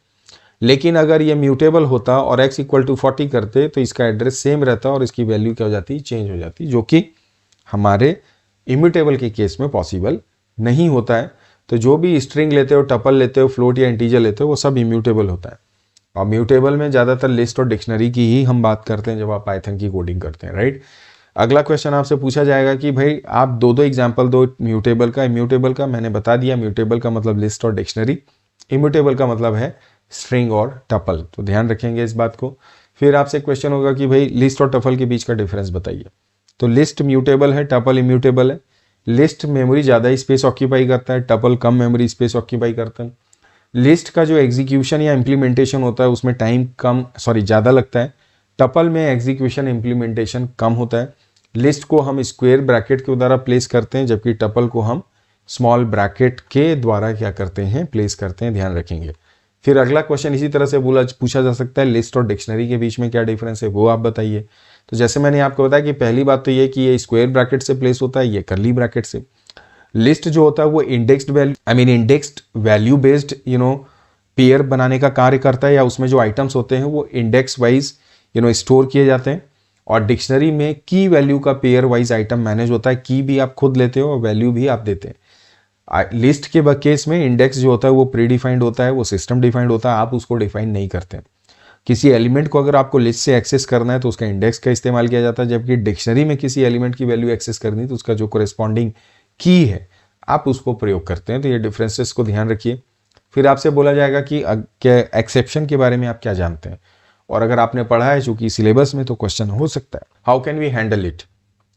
लेकिन अगर ये म्यूटेबल होता और x इक्वल टू 40 करते तो इसका एड्रेस सेम रहता और इसकी वैल्यू क्या हो जाती, चेंज हो जाती, जो कि हमारे इम्यूटेबल के केस में पॉसिबल नहीं होता है। तो जो भी स्ट्रिंग लेते हो, टपल लेते हो, फ्लोट या इंटीजर लेते हो, वो सब इम्यूटेबल होता है। और म्यूटेबल में ज़्यादातर लिस्ट और डिक्शनरी की ही हम बात करते हैं जब आप पाइथन की कोडिंग करते हैं, राइट। अगला क्वेश्चन आपसे पूछा जाएगा कि भाई आप दो एग्जाम्पल दो म्यूटेबल का, इम्यूटेबल का। मैंने बता दिया म्यूटेबल का मतलब लिस्ट और डिक्शनरी, इम्यूटेबल का मतलब है स्ट्रिंग और टपल, तो ध्यान रखेंगे इस बात को। फिर आपसे क्वेश्चन होगा कि भाई लिस्ट और टपल के बीच का डिफरेंस बताइए। तो लिस्ट म्यूटेबल है, टपल इम्यूटेबल है। लिस्ट मेमोरी ज़्यादा स्पेस ऑक्यूपाई करता है, टपल कम मेमोरी स्पेस ऑक्यूपाई करता है। लिस्ट का जो एग्जीक्यूशन या इम्प्लीमेंटेशन होता है उसमें टाइम ज़्यादा लगता है। टपल में एग्जीक्यूशन इम्प्लीमेंटेशन कम होता है। लिस्ट को हम स्क्वायर ब्रैकेट के द्वारा प्लेस करते हैं, जबकि टपल को हम स्मॉल ब्रैकेट के द्वारा क्या करते हैं, प्लेस करते हैं, ध्यान रखेंगे। फिर अगला क्वेश्चन इसी तरह से पूछा जा सकता है, लिस्ट और डिक्शनरी के बीच में क्या डिफरेंस है वो आप बताइए। तो जैसे मैंने आपको बताया कि पहली बात तो ये कि ये स्क्वायर ब्रैकेट से प्लेस होता है, ये कर्ली ब्रैकेट से। लिस्ट जो होता है वो इंडेक्स्ड वैल्यू बेस्ड पेयर बनाने का कार्य करता है, या उसमें जो आइटम्स होते हैं वो इंडेक्स वाइज स्टोर किए जाते हैं। और डिक्शनरी में की वैल्यू का पेयर वाइज आइटम मैनेज होता है, की भी आप खुद लेते हो और वैल्यू भी आप देते हैं। लिस्ट के केस में इंडेक्स जो होता है वो प्री डिफाइंड होता है, वो सिस्टम डिफाइंड होता है, आप उसको डिफाइन नहीं करते। किसी एलिमेंट को अगर आपको लिस्ट से एक्सेस करना है तो उसका इंडेक्स का इस्तेमाल किया जाता है, जबकि डिक्शनरी में किसी एलिमेंट की वैल्यू एक्सेस करनी है तो उसका जो कोरेस्पॉन्डिंग की है आप उसको प्रयोग करते हैं। तो ये डिफरेंसेस को ध्यान रखिए। फिर आपसे बोला जाएगा कि एक्सेप्शन के बारे में आप क्या जानते हैं, और अगर आपने पढ़ा है चूंकि सिलेबस में तो क्वेश्चन हो सकता है, how can we handle it,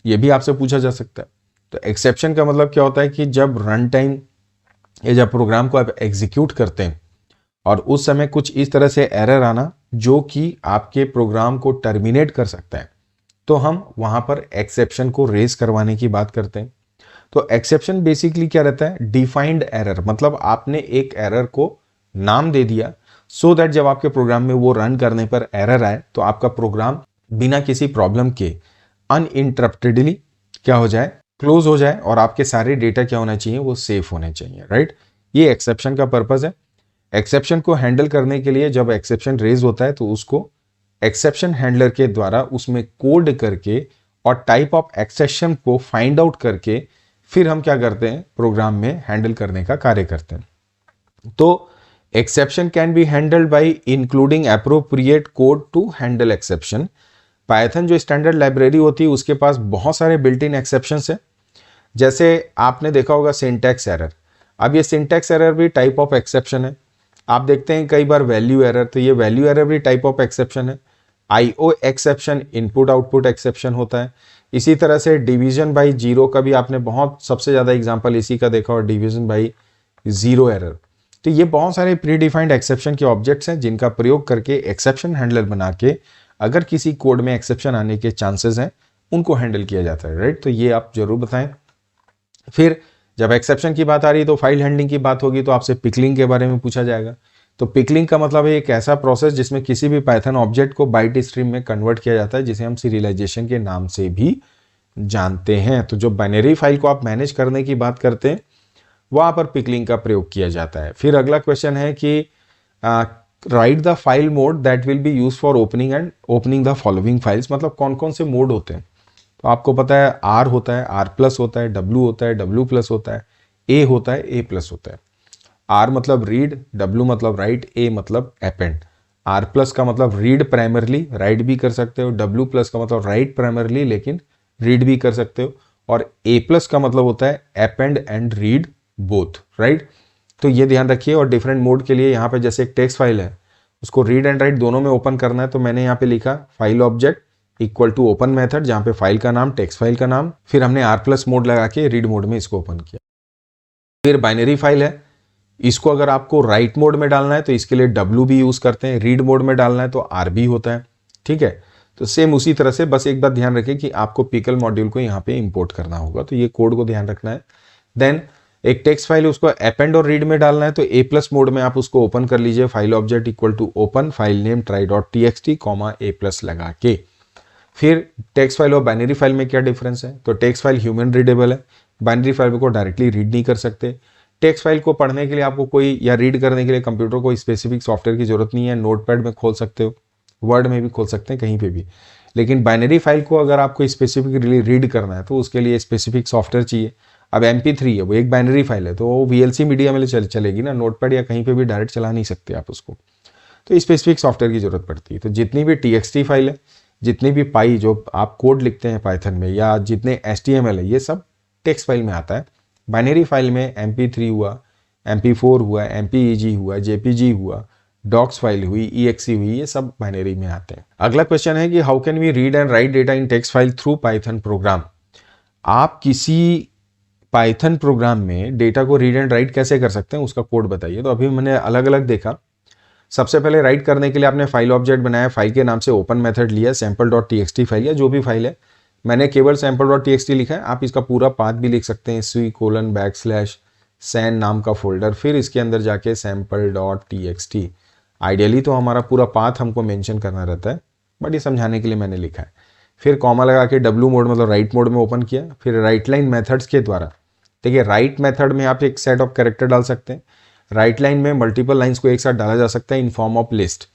ये भी आपसे पूछा जा सकता है। तो एक्सेप्शन का मतलब क्या होता है कि जब रन टाइम या जब प्रोग्राम को आप एग्जीक्यूट करते हैं और उस समय कुछ इस तरह से एरर आना जो कि आपके प्रोग्राम को टर्मिनेट कर सकता है, तो हम वहां पर एक्सेप्शन को रेज करवाने की बात करते हैं। तो एक्सेप्शन बेसिकली क्या रहता है, डिफाइंड एरर, मतलब आपने एक एरर को नाम दे दिया सो दैट जब आपके प्रोग्राम में वो रन करने पर एरर आए तो आपका प्रोग्राम बिना किसी प्रॉब्लम के अनइंटरप्टेडली क्या हो जाए, क्लोज हो जाए, और आपके सारे डेटा क्या होना चाहिए, वो सेफ होने चाहिए, राइट। ये एक्सेप्शन का पर्पज है। एक्सेप्शन को हैंडल करने के लिए जब एक्सेप्शन रेज होता है तो उसको एक्सेप्शन हैंडलर के द्वारा उसमें कोड करके और टाइप ऑफ एक्सेप्शन को फाइंड आउट करके फिर हम क्या करते हैं, प्रोग्राम में हैंडल करने का कार्य करते हैं। तो exception can be handled by including appropriate code to handle exception. Python जो स्टैंडर्ड लाइब्रेरी होती है उसके पास बहुत सारे बिल्ट इन एक्सेप्शंस है। जैसे आपने देखा होगा सिंटैक्स एरर, अब ये सिंटैक्स एरर भी टाइप ऑफ एक्सेप्शन है। आप देखते हैं कई बार वैल्यू एरर, तो ये वैल्यू एरर भी टाइप ऑफ एक्सेप्शन है। IO exception input output exception होता है। इसी तरह से डिवीजन बाई जीरो का भी आपने बहुत सबसे ज़्यादा एग्जांपल इसी का देखा, और डिवीजन बाई जीरो एरर। तो ये बहुत सारे प्री डिफाइंड एक्सेप्शन के ऑब्जेक्ट्स हैं जिनका प्रयोग करके एक्सेप्शन हैंडलर बना के अगर किसी कोड में एक्सेप्शन आने के चांसेस हैं उनको हैंडल किया जाता है, राइट। तो ये आप जरूर बताएं। फिर जब एक्सेप्शन की बात आ रही है तो फाइल हैंडलिंग की बात होगी, तो आपसे पिकलिंग के बारे में पूछा जाएगा। तो पिकलिंग का मतलब है एक ऐसा प्रोसेस जिसमें किसी भी पाइथन ऑब्जेक्ट को बाइट स्ट्रीम में कन्वर्ट किया जाता है, जिसे हम सीरियलाइजेशन के नाम से भी जानते हैं। तो जो बाइनरी फाइल को आप मैनेज करने की बात करते हैं वहां पर पिकलिंग का प्रयोग किया जाता है। फिर अगला क्वेश्चन है कि right the file mode that will be use for opening the following files. मतलब कौन कौन से मोड होते हैं, तो आपको पता है आर होता है, आर प्लस होता है, डब्ल्यू होता है, डब्ल्यू प्लस होता है, ए होता है, ए प्लस होता है। आर मतलब रीड, डब्ल्यू मतलब राइट, ए मतलब अपेंड। आर प्लस का मतलब रीड प्राइमरली, राइट भी कर सकते हो। डब्ल्यू प्लस का मतलब राइट प्राइमरली लेकिन रीड भी कर सकते हो। और ए प्लस का मतलब होता है append and read both, right. तो ये ध्यान रखिए। और डिफरेंट मोड के लिए यहाँ पे जैसे एक टेक्स्ट फाइल है उसको रीड एंड राइट दोनों में ओपन करना है, तो मैंने यहाँ पे लिखा file object equal to open method, जहाँ पे फाइल का नाम, टेक्स्ट फाइल का नाम, फिर हमने आर प्लस मोड लगा के रीड मोड में इसको ओपन किया। फिर बाइनरी फाइल है, इसको अगर आपको राइट मोड में डालना है तो इसके लिए डब्ल्यू भी यूज करते हैं, रीड मोड में डालना है तो आर भी होता है, ठीक है। तो सेम उसी तरह से बस एक बात ध्यान रखें कि आपको पिकल मॉड्यूल को यहाँ पे इंपोर्ट करना होगा, तो ये कोड को ध्यान रखना है। देन एक टेक्स्ट फाइल उसको अपेंड और रीड में डालना है, तो ए प्लस मोड में आप उसको ओपन कर लीजिए, file object equal to open file name try.txt comma a plus लगा के। फिर टेक्स्ट फाइल और बाइनरी फाइल में क्या डिफरेंस है, तो टेक्स्ट फाइल ह्यूमन रीडेबल है, बाइनरी फाइल को डायरेक्टली रीड नहीं कर सकते। टेक्स्ट फाइल को पढ़ने के लिए आपको कोई या रीड करने के लिए कंप्यूटर को स्पेसिफिक सॉफ्टवेयर की जरूरत नहीं है, नोटपैड में खोल सकते हो, वर्ड में भी खोल सकते हैं, कहीं पे भी। लेकिन बाइनरी फाइल को अगर आपको स्पेसिफिकली रीड करना है तो उसके लिए स्पेसिफिक सॉफ्टवेयर चाहिए। अब MP3 है, वो एक बाइनरी फाइल है, तो वो VLC मीडिया में चलेगी ना, नोटपैड या कहीं पे भी डायरेक्ट चला नहीं सकते आप उसको, तो स्पेसिफिक सॉफ्टवेयर की जरूरत पड़ती है। तो जितनी भी TXT फाइल है, जितनी भी पाई जो आप कोड लिखते हैं पाइथन में, या जितने HTML है, ये सब टेक्स्ट फाइल में आता है। बाइनरी फाइल में MP3 हुआ, MP4 हुआ, MPEG हुआ, JPG हुआ, डॉक्स फाइल हुई, EXE हुई, ये सब बाइनरी में आते हैं। अगला क्वेश्चन है कि how can we read and write data in text file through Python program. आप किसी पाइथन प्रोग्राम में डेटा को रीड एंड राइट कैसे कर सकते हैं, उसका कोड बताइए। तो अभी मैंने अलग अलग देखा। सबसे पहले राइट करने के लिए आपने फाइल ऑब्जेक्ट बनाया, फाइल के नाम से ओपन मेथड लिया, sample.txt फाइल या जो भी फाइल है, मैंने केवल sample.txt लिखा है। आप इसका पूरा पाथ भी लिख सकते हैं, c:\san नाम का फोल्डर, फिर इसके अंदर जाके sample.txt। आइडियली तो हमारा पूरा पाथ हमको मेंशन करना रहता है, बट ये समझाने के लिए मैंने लिखा है। फिर कॉमा लगा के डब्ल्यू मोड मतलब राइट मोड में ओपन किया। फिर राइट लाइन मेथड्स के द्वारा, देखिए राइट मेथड में आप एक सेट ऑफ कैरेक्टर डाल सकते हैं, राइट लाइन में मल्टीपल लाइंस को एक साथ डाला जा सकता है इन फॉर्म ऑफ लिस्ट।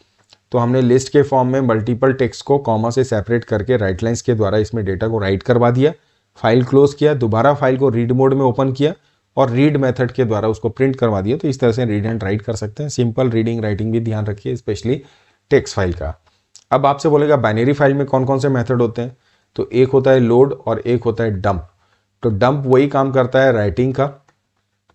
तो हमने लिस्ट के फॉर्म में मल्टीपल टेक्स्ट को कॉमा से सेपरेट करके राइट लाइंस के द्वारा इसमें डेटा को राइट करवा दिया, फाइल क्लोज किया, दोबारा फाइल को रीड मोड में ओपन किया और रीड मेथड के द्वारा उसको प्रिंट करवा दिया। तो इस तरह से रीड एंड राइट कर सकते हैं। सिंपल रीडिंग राइटिंग भी ध्यान रखिए, स्पेशली टेक्स्ट फाइल का। अब आपसे बोलेगा बाइनरी फाइल में कौन कौन से मेथड होते हैं, तो एक होता है लोड और एक होता है डंप। तो डंप वही काम करता है राइटिंग का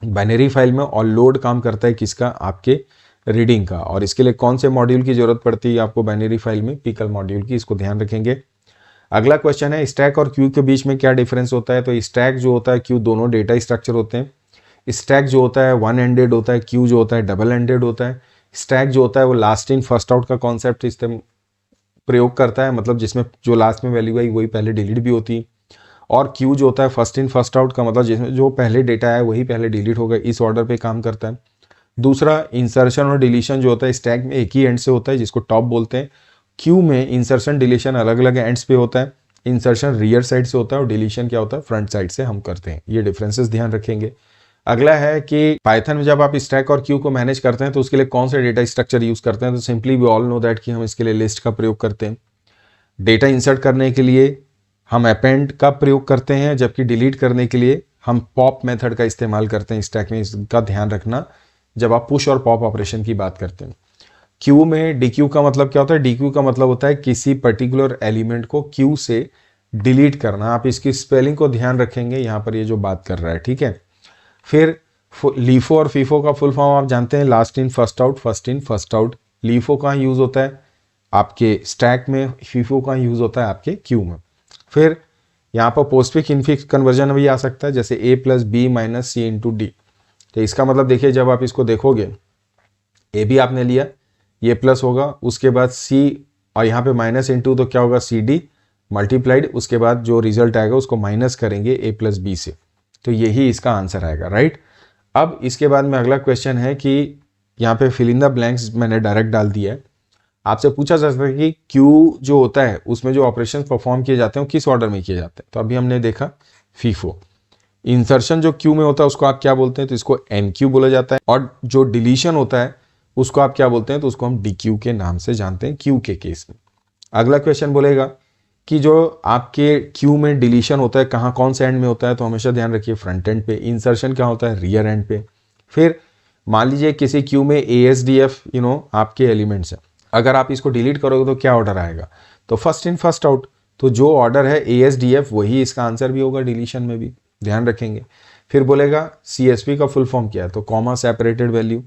बाइनरी फाइल में, और लोड काम करता है किसका, आपके रीडिंग का। और इसके लिए कौन से मॉड्यूल की जरूरत पड़ती है आपको बाइनरी फाइल में, पिकल मॉड्यूल की, इसको ध्यान रखेंगे। अगला क्वेश्चन है स्टैक और क्यू के बीच में क्या डिफरेंस होता है। तो स्टैक जो होता है, क्यू दोनों डेटा स्ट्रक्चर होते हैं। स्टैक जो होता है वन एंडेड होता है, क्यू जो होता है डबल एंडेड होता है। स्टैक जो होता है वो लास्ट इन फर्स्ट आउट का कॉन्सेप्ट प्रयोग करता है, मतलब जिसमें जो लास्ट में वैल्यू आई वही पहले डिलीट भी होती है। और क्यू जो होता है फर्स्ट इन फर्स्ट आउट का, मतलब जिसमें जो पहले डेटा है वही पहले डिलीट होगा, इस ऑर्डर पे काम करता है। दूसरा इंसर्शन और डिलीशन जो होता है स्टैक में एक ही एंड से होता है, जिसको टॉप बोलते हैं, क्यू में इंसर्शन डिलीशन अलग अलग एंड्स पे होता है। इंसर्शन रियर साइड से होता है और डिलीशन क्या होता है, फ्रंट साइड से हम करते हैं। ये डिफरेंसेस ध्यान रखेंगे। अगला है कि पाइथन में जब आप स्टैक और क्यू को मैनेज करते हैं तो उसके लिए कौन से डेटा स्ट्रक्चर यूज करते हैं, तो simply we all know that कि हम इसके लिए लिस्ट का प्रयोग करते हैं। डेटा इंसर्ट करने के लिए हम अपेंड का प्रयोग करते हैं, जबकि डिलीट करने के लिए हम पॉप मेथड का इस्तेमाल करते हैं स्टैक में। इसका ध्यान रखना जब आप पुश और पॉप ऑपरेशन की बात करते हैं। क्यू में डीक्यू का मतलब क्या होता है, डीक्यू का मतलब होता है किसी पर्टिकुलर एलिमेंट को क्यू से डिलीट करना। आप इसकी स्पेलिंग को ध्यान रखेंगे यहाँ पर ये जो बात कर रहा है, ठीक है। फिर लीफो और फीफो का फुल फॉर्म आप जानते हैं, last in first out, first in first out. LIFO कहाँ यूज होता है, आपके स्टैक में। फीफो कहाँ यूज होता है, आपके क्यू में। फिर यहाँ पर पोस्टफिक्स इनफिक्स कन्वर्जन भी आ सकता है, जैसे a plus b minus c into d. तो इसका मतलब देखिए, जब आप इसको देखोगे, ए भी आपने लिया, ये प्लस होगा, उसके बाद सी और यहाँ पे माइनस इंटू, तो क्या होगा सी डी मल्टीप्लाइड, उसके बाद जो रिजल्ट आएगा उसको माइनस करेंगे a प्लस बी से। तो यही इसका आंसर आएगा, राइट। अब इसके बाद में अगला क्वेश्चन है कि यहाँ पे फिल इन द ब्लैंक्स मैंने डायरेक्ट डाल दिया है। आपसे पूछा जा सकता है कि क्यू जो होता है उसमें जो ऑपरेशन परफॉर्म किए जाते हैं वो किस ऑर्डर में किए जाते हैं। तो अभी हमने देखा फीफो। इंसर्शन जो क्यू में होता है उसको आप क्या बोलते हैं, तो इसको एन क्यू बोला जाता है। और जो डिलीशन होता है उसको आप क्या बोलते हैं, तो उसको हम डी क्यू के नाम से जानते हैं क्यू के केस में। अगला क्वेश्चन बोलेगा कि जो आपके क्यू में डिलीशन होता है कहाँ, कौन से एंड में होता है, तो हमेशा ध्यान रखिए फ्रंट एंड पे। इंसर्शन क्या होता है, रियर एंड पे। फिर मान लीजिए किसी क्यू में ASDF आपके एलिमेंट्स हैं, अगर आप इसको डिलीट करोगे तो क्या ऑर्डर आएगा, तो फर्स्ट इन फर्स्ट आउट। तो जो ऑर्डर है ASDF वही इसका आंसर भी होगा डिलीशन में भी, ध्यान रखेंगे। फिर बोलेगा CSV का फुल फॉर्म क्या है, तो कॉमा सेपरेटेड वैल्यू।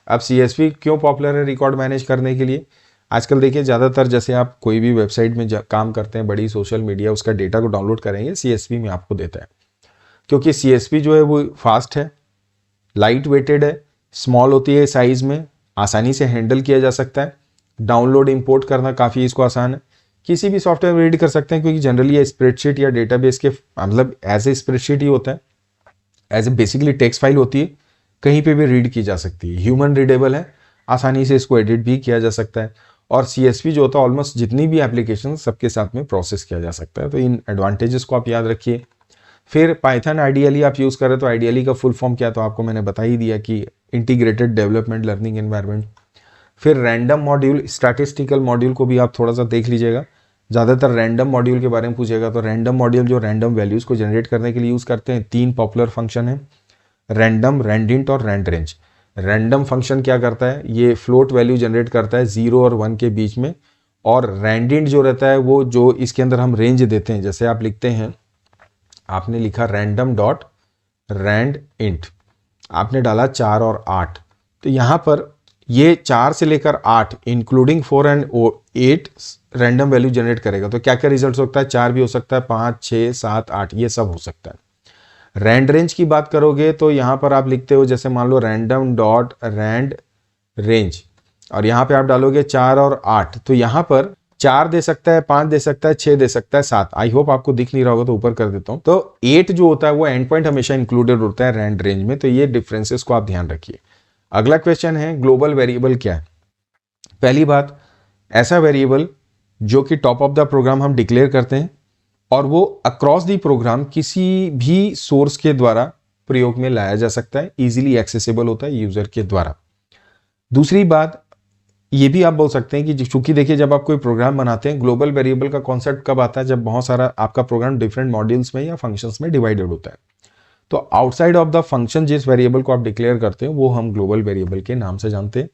अब CSV क्यों पॉपुलर है रिकॉर्ड मैनेज करने के लिए, आजकल देखिए ज़्यादातर जैसे आप कोई भी वेबसाइट में काम करते हैं, बड़ी सोशल मीडिया, उसका डेटा को डाउनलोड करेंगे CSV में आपको देता है, क्योंकि CSV जो है वो फास्ट है, लाइट वेटेड है, स्मॉल होती है साइज में, आसानी से हैंडल किया जा सकता है, डाउनलोड इंपोर्ट करना काफ़ी इसको आसान है, किसी भी सॉफ्टवेयर में रीड कर सकते हैं, क्योंकि जनरली ये स्प्रेडशीट या डेटाबेस के मतलब एज ए स्प्रेडशीट ही होता है, as a basically text file होती है, कहीं पे भी रीड की जा सकती है, ह्यूमन रीडेबल है, आसानी से इसको एडिट भी किया जा सकता है। और CSV जो होता है ऑलमोस्ट जितनी भी एप्लीकेशन सबके साथ में प्रोसेस किया जा सकता है। तो इन एडवांटेजेस को आप याद रखिए। फिर पाइथन आइडियली आप यूज़ करें तो आइडियली का फुल फॉर्म क्या है, तो आपको मैंने बता ही दिया कि इंटीग्रेटेड डेवलपमेंट लर्निंग एनवायरनमेंट। फिर रैंडम मॉड्यूल, स्टैटिस्टिकल मॉड्यूल को भी आप थोड़ा सा देख लीजिएगा, ज़्यादातर रैंडम मॉड्यूल के बारे में पूछेगा। तो रैंडम मॉड्यूल जो रैंडम वैल्यूज़ को जनरेट करने के लिए यूज़ करते हैं, 3 पॉपुलर फंक्शन है, रैंडम, रैंडिंट और रैंड रेंज। रैंडम फंक्शन क्या करता है, ये फ्लोट वैल्यू जनरेट करता है 0 और 1 के बीच में, और रैंडिंट जो रहता है वो जो इसके अंदर हम रेंज देते हैं, जैसे आप लिखते हैं, आपने लिखा रैंडम डॉट रैंड इंट, आपने डाला 4 और 8, तो यहाँ पर ये 4 से लेकर 8 including 4 and 8 random value generate करेगा। तो क्या क्या रिजल्ट हो सकता है, 4 भी हो सकता है, 5, 6, 7, 8, ये सब हो सकता है। रैंड रेंज की बात करोगे तो यहाँ पर आप लिखते हो, जैसे मान लो रैंडम डॉट रैंड रेंज, और यहाँ पे आप डालोगे 4 और 8, तो यहाँ पर 4 दे सकता है, 5 दे सकता है, 6 दे सकता है, 7। आई होप आपको दिख नहीं रहा होगा तो ऊपर कर देता हूँ। तो 8 जो होता है वो एंड पॉइंट हमेशा इंक्लूडेड होता है रैंड रेंज में, तो ये डिफरेंसेस को आप ध्यान रखिए। अगला क्वेश्चन है ग्लोबल वेरिएबल क्या है। पहली बात, ऐसा वेरिएबल जो कि टॉप ऑफ द प्रोग्राम हम डिक्लेयर करते हैं और वो अक्रॉस दी प्रोग्राम किसी भी सोर्स के द्वारा प्रयोग में लाया जा सकता है, इजीली एक्सेसिबल होता है यूजर के द्वारा। दूसरी बात ये भी आप बोल सकते हैं कि चूंकि देखिए जब आप कोई प्रोग्राम बनाते हैं, ग्लोबल वेरिएबल का कॉन्सेप्ट कब आता है, जब बहुत सारा आपका प्रोग्राम डिफरेंट मॉड्यूल्स में या फंक्शंस में डिवाइडेड होता है। तो आउटसाइड ऑफ द फंक्शन जिस वेरिएबल को आप डिक्लेयर करते हैं वो हम ग्लोबल वेरिएबल के नाम से जानते हैं।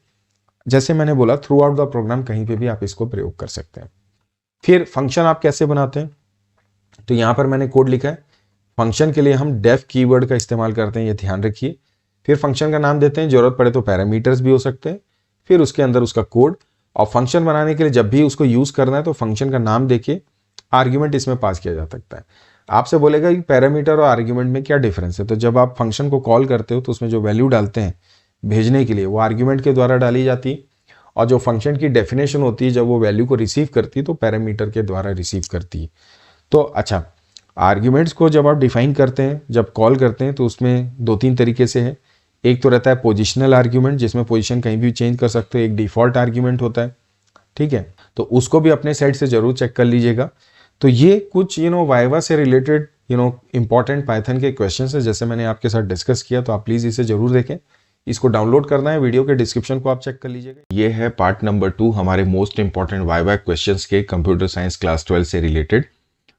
जैसे मैंने बोला, थ्रू आउट द प्रोग्राम कहीं पे भी आप इसको प्रयोग कर सकते हैं। फिर फंक्शन आप कैसे बनाते हैं, तो यहाँ पर मैंने कोड लिखा है। फंक्शन के लिए हम डेफ कीवर्ड का इस्तेमाल करते हैं, ये ध्यान रखिए। फिर फंक्शन का नाम देते हैं, जरूरत पड़े तो पैरामीटर्स भी हो सकते हैं, फिर उसके अंदर उसका कोड। और फंक्शन बनाने के लिए जब भी उसको यूज करना है तो फंक्शन का नाम देके आर्ग्यूमेंट इसमें पास किया जा सकता है। आपसे बोलेगा कि पैरामीटर और आर्ग्यूमेंट में क्या डिफरेंस है, तो जब आप फंक्शन को कॉल करते हो तो उसमें जो वैल्यू डालते हैं भेजने के लिए वो आर्ग्यूमेंट के द्वारा डाली जाती है, और जो फंक्शन की डेफिनेशन होती है जब वो वैल्यू को रिसीव करती है तो पैरामीटर के द्वारा रिसीव करती है। तो अच्छा, आर्ग्यूमेंट्स को जब आप डिफाइन करते हैं, जब कॉल करते हैं, तो उसमें 2-3 तरीके से है। एक तो रहता है पोजिशनल आर्ग्यूमेंट, जिसमें पोजीशन कहीं भी चेंज कर सकते हो, एक डिफॉल्ट आर्ग्यूमेंट होता है। ठीक है, तो उसको भी अपने साइड से जरूर चेक कर लीजिएगा। तो ये कुछ वाइवा से रिलेटेड इंपॉर्टेंट पाइथन के क्वेश्चंस है जैसे मैंने आपके साथ डिस्कस किया, तो आप प्लीज़ इसे जरूर देखें। इसको डाउनलोड करना है, वीडियो के डिस्क्रिप्शन को आप चेक कर लीजिएगा। ये है पार्ट नंबर 2 हमारे मोस्ट इंपॉर्टेंट वाइवा क्वेश्चंस के कंप्यूटर साइंस क्लास 12 से रिलेटेड।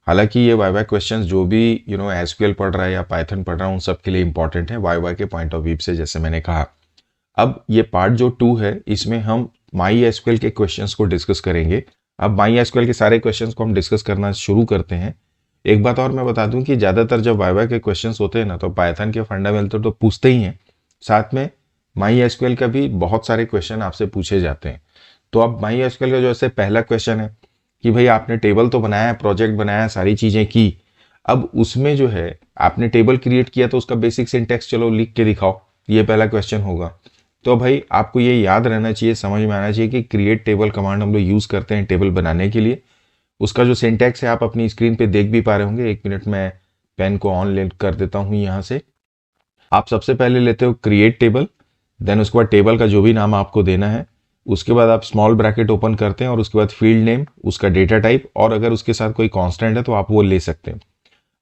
हालांकि ये वाइवा क्वेश्चंस जो भी एसक्यूएल पढ़ रहा है या पाइथन पढ़ रहा है उन सब के लिए इंपॉर्टेंट है वाइवा के पॉइंट ऑफ व्यू से, जैसे मैंने कहा। अब ये पार्ट जो 2 है इसमें हम माई एसक्यूएल के क्वेश्चंस को डिस्कस करेंगे। अब माई एसक्यूएल के सारे क्वेश्चंस को हम डिस्कस करना शुरू करते हैं। एक बात और मैं बता दूं कि ज़्यादातर जब वाइवा के क्वेश्चंस होते हैं ना तो पाइथन के फंडामेंटल तो पूछते ही हैं, साथ में माई एसक्यूएल का भी बहुत सारे क्वेश्चन आपसे पूछे जाते हैं। तो अब माई एसक्यूएल का जो ऐसे पहला क्वेश्चन है कि भाई आपने टेबल तो बनाया, प्रोजेक्ट बनाया, सारी चीज़ें की, अब उसमें जो है आपने टेबल क्रिएट किया तो उसका बेसिक सिंटैक्स चलो लिख के दिखाओ, ये पहला क्वेश्चन होगा। तो भाई आपको ये याद रहना चाहिए, समझ में आना चाहिए कि क्रिएट टेबल कमांड हम लोग यूज़ करते हैं टेबल बनाने के लिए। उसका जो सिंटैक्स है आप अपनी स्क्रीन पे देख भी पा रहे होंगे। एक मिनट में पेन को ऑन कर देता हूँ यहाँ से। आप सबसे पहले लेते हो क्रिएट टेबल, देन उसके बाद टेबल का जो भी नाम आपको देना है, उसके बाद आप स्मॉल ब्रैकेट ओपन करते हैं और उसके बाद फील्ड नेम, उसका डेटा टाइप, और अगर उसके साथ कोई कांस्टेंट है तो आप वो ले सकते हैं।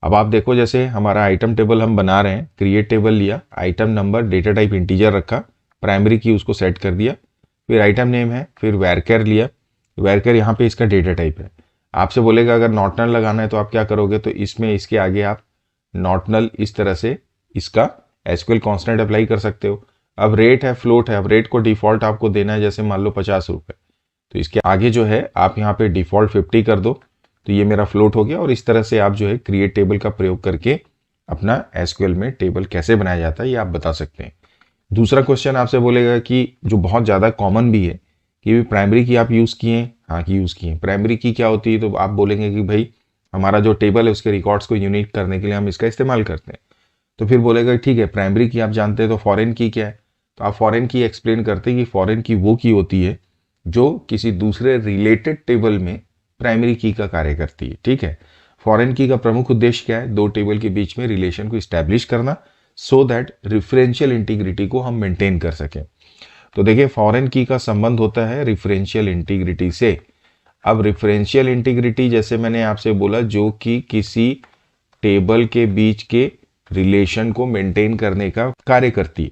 अब आप देखो जैसे हमारा आइटम टेबल हम बना रहे हैं, क्रिएट टेबल लिया, item number, data type integer रखा, प्राइमरी की उसको सेट कर दिया, फिर आइटम नेम है, फिर वैरकर लिया, वैरकर यहाँ पे इसका डेटा टाइप है। आपसे बोलेगा अगर नॉट नल लगाना है तो आप क्या करोगे, तो इसमें इसके आगे आप नॉट नल इस तरह से इसका एसक्यूएल कांस्टेंट अप्लाई कर सकते हो। अब रेट है, फ्लोट है, अब रेट को डिफॉल्ट आपको देना है, जैसे मान लो 50 रुपये, तो इसके आगे जो है आप यहाँ पे डिफॉल्ट 50 कर दो, तो ये मेरा फ्लोट हो गया। और इस तरह से आप जो है क्रिएट टेबल का प्रयोग करके अपना एसक्यूएल में टेबल कैसे बनाया जाता है ये आप बता सकते हैं। दूसरा क्वेश्चन आपसे बोलेगा कि जो बहुत ज़्यादा कॉमन भी है कि प्राइमरी की आप यूज़ किए, हाँ कि यूज़ किए। प्राइमरी की क्या होती है, तो आप बोलेंगे कि भाई हमारा जो टेबल है उसके रिकॉर्ड्स को यूनिक करने के लिए हम इसका इस्तेमाल करते हैं। तो फिर बोलेगा ठीक है प्राइमरी की आप जानते हैं, तो फॉरेन की क्या है, तो आप फॉरेन की एक्सप्लेन करते हैं कि फॉरेन की वो की होती है जो किसी दूसरे रिलेटेड टेबल में प्राइमरी की का कार्य करती है। ठीक है, फॉरेन की का प्रमुख उद्देश्य क्या है, दो टेबल के बीच में रिलेशन को इस्टेब्लिश करना, सो दैट रिफरेंशियल इंटीग्रिटी को हम मेंटेन कर सकें। तो देखिए फॉरेन की का संबंध होता है रिफरेंशियल इंटीग्रिटी से। अब रिफरेंशियल इंटीग्रिटी जैसे मैंने आपसे बोला जो कि किसी टेबल के बीच के रिलेशन को मेंटेन करने का कार्य करती है।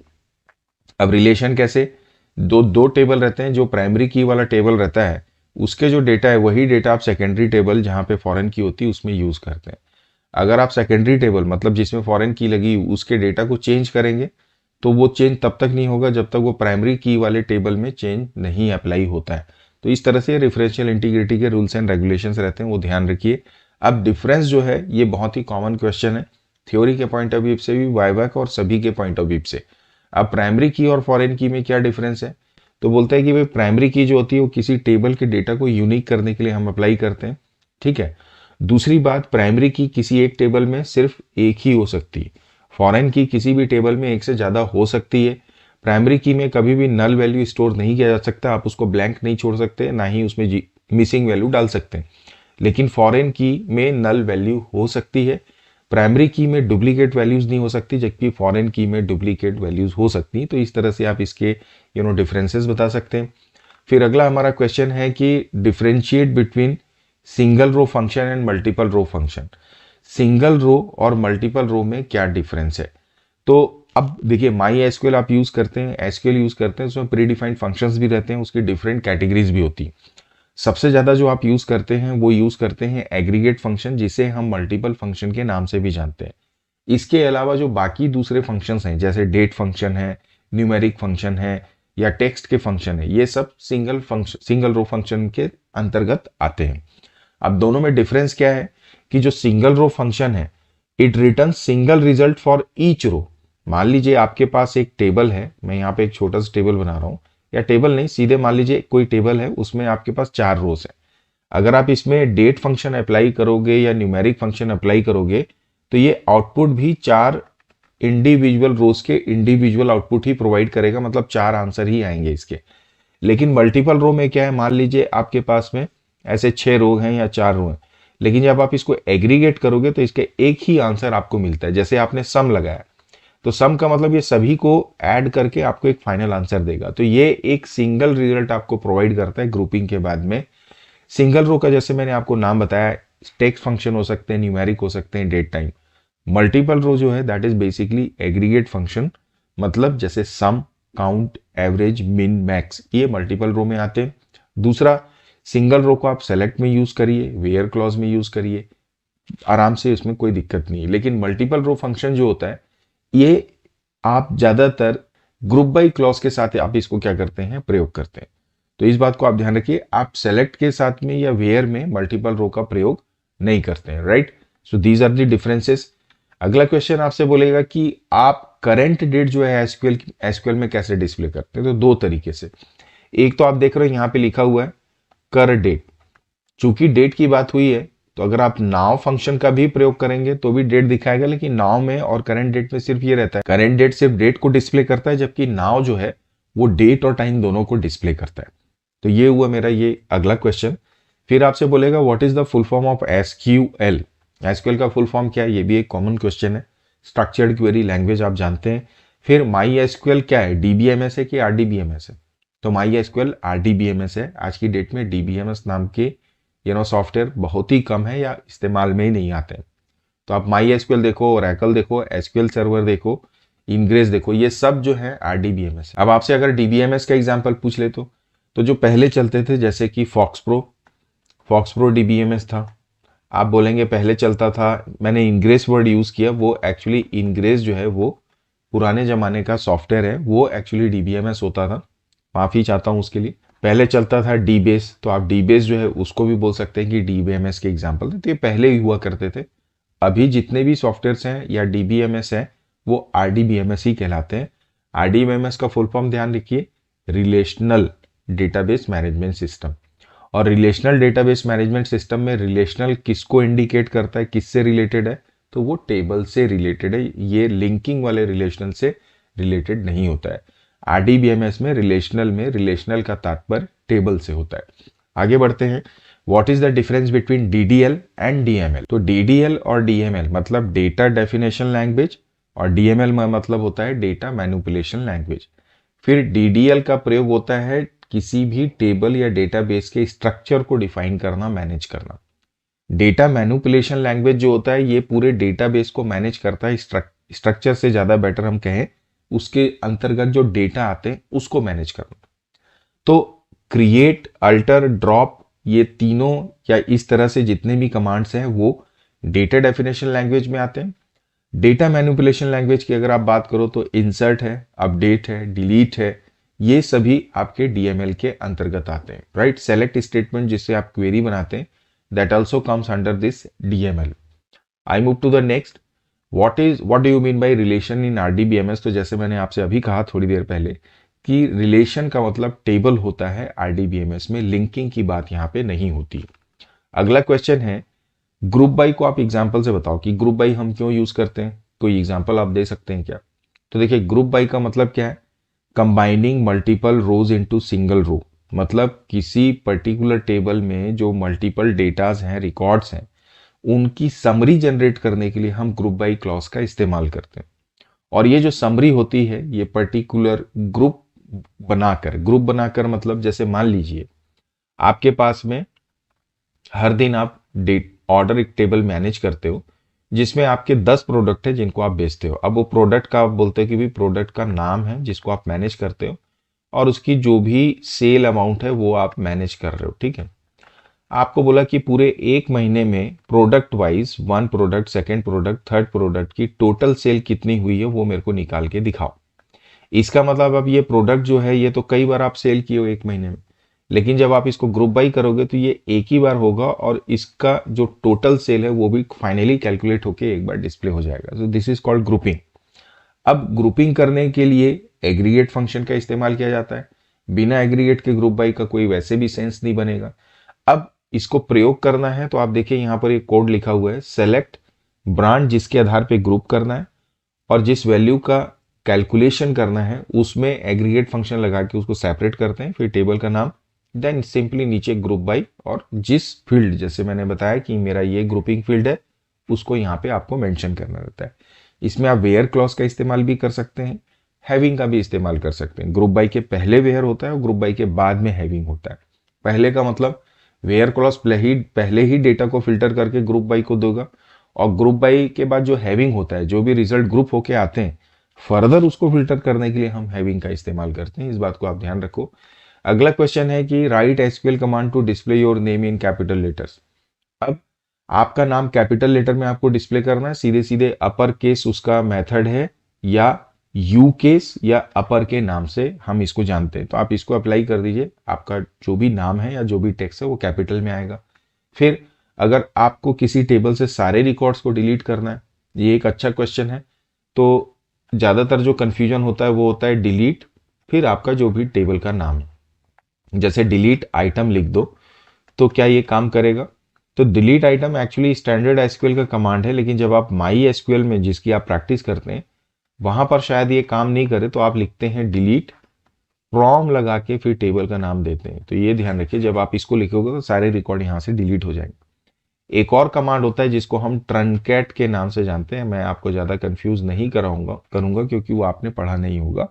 अब रिलेशन कैसे, दो टेबल रहते हैं, जो प्राइमरी की वाला टेबल रहता है उसके जो डेटा है वही डेटा आप सेकेंडरी टेबल जहाँ पे फॉरेन की होती है उसमें यूज़ करते हैं। अगर आप सेकेंडरी टेबल मतलब जिसमें फॉरेन की लगी उसके डेटा को चेंज करेंगे तो वो चेंज तब तक नहीं होगा जब तक वो प्राइमरी की वाले टेबल में चेंज नहीं अप्लाई होता है। तो इस तरह से रेफरेंशियल इंटीग्रिटी के रूल्स एंड रेगुलेशंस रहते हैं, वो ध्यान रखिए। अब डिफरेंस जो है ये बहुत ही कॉमन क्वेश्चन है, थ्योरी के पॉइंट ऑफ व्यू से भी, वाइवा और सभी के पॉइंट ऑफ व्यू से। अब प्राइमरी की और फॉरेन की में क्या डिफरेंस है, तो बोलता है कि भाई प्राइमरी की जो होती है वो किसी टेबल के डेटा को यूनिक करने के लिए हम अप्लाई करते हैं। ठीक है, दूसरी बात प्राइमरी की किसी एक टेबल में सिर्फ एक ही हो सकती है, फॉरेन की किसी भी टेबल में एक से ज़्यादा हो सकती है। प्राइमरी की में कभी भी नल वैल्यू स्टोर नहीं किया जा सकता, आप उसको ब्लैंक नहीं छोड़ सकते, ना ही उसमें मिसिंग वैल्यू डाल सकते हैं। लेकिन फॉरेन की में नल वैल्यू हो सकती है, प्राइमरी की में डुप्लीकेट वैल्यूज़ नहीं हो सकती, जबकि फॉरेन की में डुप्लीकेट वैल्यूज़ हो सकती हैं। तो इस तरह से आप इसके डिफरेंसेस बता सकते हैं। फिर अगला हमारा क्वेश्चन है कि differentiate between single row function and multiple row function. Single row और मल्टीपल रो में क्या डिफरेंस है, तो अब देखिए माई एसक्यूएल आप यूज़ करते हैं, एसक्यूएल यूज़ करते हैं, उसमें प्री डिफाइंड फंक्शंस भी रहते हैं, उसकी डिफरेंट कैटेगरीज भी होती हैं। सबसे ज़्यादा जो आप यूज़ करते हैं वो यूज़ करते हैं एग्रीगेट फंक्शन, जिसे हम मल्टीपल फंक्शन के नाम से भी जानते हैं। इसके अलावा जो बाकी दूसरे फंक्शंस हैं जैसे डेट फंक्शन है, न्यूमेरिक फंक्शन है या टेक्स्ट के फंक्शन है, ये सब सिंगल रो फंक्शन के अंतर्गत आते हैं। अब दोनों में डिफरेंस क्या है कि जो सिंगल रो फंक्शन है it return single result for each row. मान लीजिए आपके पास एक टेबल है, मैं यहाँ पे एक छोटा सा टेबल बना रहा हूँ, या टेबल नहीं सीधे मान लीजिए कोई टेबल है, उसमें आपके पास 4 रोज है। अगर आप इसमें डेट फंक्शन अप्लाई करोगे या न्यूमेरिक फंक्शन अप्लाई करोगे तो ये आउटपुट भी 4 इंडिविजुअल रोज के इंडिविजुअल आउटपुट ही प्रोवाइड करेगा, मतलब 4 आंसर ही आएंगे इसके। लेकिन मल्टीपल रो में क्या है, मान लीजिए आपके पास में ऐसे 6 रो हैं या 4 रो हैं, लेकिन जब आप इसको एग्रीगेट करोगे तो इसके एक ही आंसर आपको मिलता है। जैसे आपने सम लगाया तो सम का मतलब ये सभी को ऐड करके आपको एक फाइनल आंसर देगा। तो ये एक सिंगल रिजल्ट आपको प्रोवाइड करता है ग्रुपिंग के बाद में। सिंगल रो का जैसे मैंने आपको नाम बताया, टेक्स्ट फंक्शन हो सकते हैं, न्यूमेरिक हो सकते हैं, डेट टाइम। मल्टीपल रो जो है that is basically aggregate function, मतलब जैसे सम, काउंट, एवरेज, मिन, मैक्स, ये मल्टीपल रो में आते हैं। दूसरा, सिंगल रो को आप सेलेक्ट में यूज करिए, वेयर क्लॉज में यूज करिए, आराम से, इसमें कोई दिक्कत नहीं है। लेकिन मल्टीपल रो फंक्शन जो होता है ये आप ज्यादातर ग्रुप बाई क्लॉज के साथ आप इसको क्या करते हैं, प्रयोग करते हैं। तो इस बात को आप ध्यान रखिए, आप सेलेक्ट के साथ में या वेयर में मल्टीपल रो का प्रयोग नहीं करते हैं, right. So these are the differences. अगला क्वेश्चन आपसे बोलेगा कि आप करंट डेट जो है एसक्यूएल में कैसे डिस्प्ले करते हैं। तो दो तरीके से, एक तो आप देख रहे हो यहाँ पे लिखा हुआ है कर डेट। चूंकि डेट की बात हुई है तो अगर आप नाउ फंक्शन का भी प्रयोग करेंगे तो भी डेट दिखाएगा, लेकिन नाउ में और करंट डेट में सिर्फ ये रहता है, करंट डेट सिर्फ डेट को डिस्प्ले करता है, जबकि नाउ जो है वो डेट और टाइम दोनों को डिस्प्ले करता है। तो ये हुआ मेरा ये अगला क्वेश्चन। फिर आपसे बोलेगा what is the full form of SQL. SQL का फुल फॉर्म क्या है, ये भी एक कॉमन क्वेश्चन है। स्ट्रक्चर्ड क्वेरी लैंग्वेज आप जानते हैं। फिर माई एसक्यूएल क्या है, डीबीएमएस है कि आरडीबीएमएस है। तो माई एसक्यूएल आरडीबीएमएस है। आज की डेट में डीबीएमएस नाम के सॉफ्टवेयर बहुत ही कम है या इस्तेमाल में ही नहीं आते हैं। तो आप माई एसक्यूएल देखो, ओरेकल देखो, एसक्यूएल सर्वर देखो, इनग्रेस देखो, ये सब जो है आरडीबीएमएस। अब आपसे अगर डीबीएमएस का एग्जांपल पूछ ले तो जो पहले चलते थे जैसे कि फॉक्सप्रो डीबीएमएस था। आप बोलेंगे पहले चलता था, मैंने इनग्रेस वर्ड यूज किया, वो एक्चुअली इनग्रेस जो है वो पुराने जमाने का सॉफ्टवेयर है, वो एक्चुअली डीबीएमएस होता था, माफी चाहता हूं उसके लिए। पहले चलता था डीबेस, तो आप डीबेस जो है उसको भी बोल सकते हैं कि डीबीएमएस के एग्जाम्पल थे। तो ये पहले ही हुआ करते थे। अभी जितने भी सॉफ्टवेयर्स हैं या डीबीएमएस है वो आरडीबीएमएस ही कहलाते हैं। आरडीबीएमएस का फुल फॉर्म ध्यान रखिए, रिलेशनल डेटाबेस मैनेजमेंट सिस्टम। और रिलेशनल डेटाबेस मैनेजमेंट सिस्टम में रिलेशनल किसको इंडिकेट करता है, किससे रिलेटेड है, तो वो टेबल से रिलेटेड है। ये लिंकिंग वाले रिलेशनल से रिलेटेड नहीं होता है। आरडीबीएमएस में रिलेशनल का तात्पर्य टेबल से होता है। आगे बढ़ते हैं। What is the difference between DDL and DML. तो डीडीएल और डीएमएल मतलब डेटा डेफिनेशन लैंग्वेज, और डीएमएल में मतलब होता है डेटा मैनिपुलेशन लैंग्वेज। फिर डीडीएल का प्रयोग होता है किसी भी टेबल या डेटाबेस के स्ट्रक्चर को डिफाइन करना, मैनेज करना। डेटा मैनिपुलेशन लैंग्वेज जो होता है ये पूरे डेटाबेस को मैनेज करता है, स्ट्रक्चर से ज्यादा बेटर हम कहें उसके अंतर्गत जो डेटा आते हैं उसको मैनेज करना। तो क्रिएट, अल्टर, ड्रॉप, ये तीनों या इस तरह से जितने भी कमांड्स हैं वो डेटा डेफिनेशन लैंग्वेज में आते हैं। डेटा मैनिपुलेशन लैंग्वेज की अगर आप बात करो तो इंसर्ट है, अपडेट है, डिलीट है, ये सभी आपके डीएमएल के अंतर्गत आते हैं, राइट। सेलेक्ट स्टेटमेंट जिससे आप क्वेरी बनाते हैं that also comes under this DML. I move to the next. What do you mean by relation in RDBMS. तो जैसे मैंने आपसे अभी कहा थोड़ी देर पहले कि रिलेशन का मतलब टेबल होता है आरडीबीएमएस में, लिंकिंग की बात यहाँ पे नहीं होती। अगला क्वेश्चन है ग्रुप बाई को आप एग्जाम्पल से बताओ कि ग्रुप बाई हम क्यों यूज करते हैं, कोई एग्जाम्पल आप दे सकते हैं क्या। तो देखिए ग्रुप बाई का मतलब क्या है, combining multiple rows into single row. मतलब किसी पर्टिकुलर टेबल में जो मल्टीपल डेटाज हैं, रिकॉर्ड्स हैं, उनकी समरी जनरेट करने के लिए हम ग्रुप बाई क्लॉज का इस्तेमाल करते हैं। और ये जो समरी होती है ये पर्टिकुलर ग्रुप बनाकर मतलब जैसे मान लीजिए आपके पास में हर दिन आप ऑर्डर एक टेबल मैनेज करते हो जिसमें आपके 10 प्रोडक्ट है जिनको आप बेचते हो। अब वो प्रोडक्ट का आप बोलते हो कि भी प्रोडक्ट का नाम है जिसको आप मैनेज करते हो और उसकी जो भी सेल अमाउंट है वो आप मैनेज कर रहे हो, ठीक है। आपको बोला कि पूरे एक महीने में product wise 1 product, second product, third product की टोटल सेल कितनी हुई है वो मेरे को निकाल के दिखाओ। इसका मतलब अब ये प्रोडक्ट जो है ये तो कई बार आप सेल किए हो एक महीने में, लेकिन जब आप इसको ग्रुप बाई करोगे तो ये एक ही बार होगा और इसका जो टोटल सेल है वो भी फाइनली कैलकुलेट होके एक बार डिस्प्ले हो जाएगा। सो दिस इज कॉल्ड ग्रुपिंग। अब ग्रुपिंग करने के लिए एग्रीगेट फंक्शन का इस्तेमाल किया जाता है। बिना एग्रीगेट के ग्रुप बाई का कोई वैसे भी सेंस नहीं बनेगा। अब इसको प्रयोग करना है तो आप देखिए यहाँ पर एक कोड लिखा हुआ है, सेलेक्ट ब्रांड जिसके आधार पे ग्रुप करना है और जिस वैल्यू का कैलकुलेशन करना है उसमें एग्रीगेट फंक्शन लगा के उसको सेपरेट करते हैं, फिर टेबल का नाम, देन सिंपली नीचे ग्रुप बाई और जिस फील्ड, जैसे मैंने बताया कि मेरा ये ग्रुपिंग फील्ड है, उसको यहाँ पे आपको मेंशन करना रहता है। इसमें आप वेयर क्लॉज का इस्तेमाल भी कर सकते हैं, हैविंग का भी इस्तेमाल कर सकते हैं। ग्रुप बाई के पहले वेयर होता है और ग्रुप बाई के बाद में हैविंग होता है। पहले का मतलब वेयर क्लॉज पहले ही डेटा को फिल्टर करके ग्रुप बाई को देगा, और ग्रुप बाई के बाद जो हैविंग होता है, जो भी रिजल्ट ग्रुप होके आते हैं, फर्दर उसको फिल्टर करने के लिए हम हैविंग का इस्तेमाल करते हैं। इस बात को आप ध्यान रखो। अगला क्वेश्चन है कि write SQL command to display your name in capital letters. अब आपका नाम कैपिटल लेटर में आपको डिस्प्ले करना है, सीधे सीधे अपर केस उसका मेथड है, या यू केस या अपर के नाम से हम इसको जानते हैं। तो आप इसको अप्लाई कर दीजिए, आपका जो भी नाम है या जो भी टेक्स्ट है वो कैपिटल में आएगा। फिर अगर आपको किसी टेबल से सारे रिकॉर्ड्स को डिलीट करना है, ये एक अच्छा क्वेश्चन है। तो ज़्यादातर जो कन्फ्यूजन होता है वो होता है डिलीट, फिर आपका जो भी टेबल का नाम है, जैसे डिलीट आइटम लिख दो, तो क्या ये काम करेगा? तो delete item actually standard SQL का कमांड है, लेकिन जब आप माई एसक्यूएल में जिसकी आप प्रैक्टिस करते हैं वहां पर शायद ये काम नहीं करे, तो आप लिखते हैं डिलीट फ्रॉम लगा के फिर टेबल का नाम देते हैं। तो ये ध्यान रखिए, जब आप इसको लिखोगे तो सारे रिकॉर्ड यहाँ से डिलीट हो जाएंगे। एक और कमांड होता है जिसको हम ट्रंकेट के नाम से जानते हैं। मैं आपको ज़्यादा कंफ्यूज नहीं करूंगा क्योंकि वो आपने पढ़ा नहीं होगा,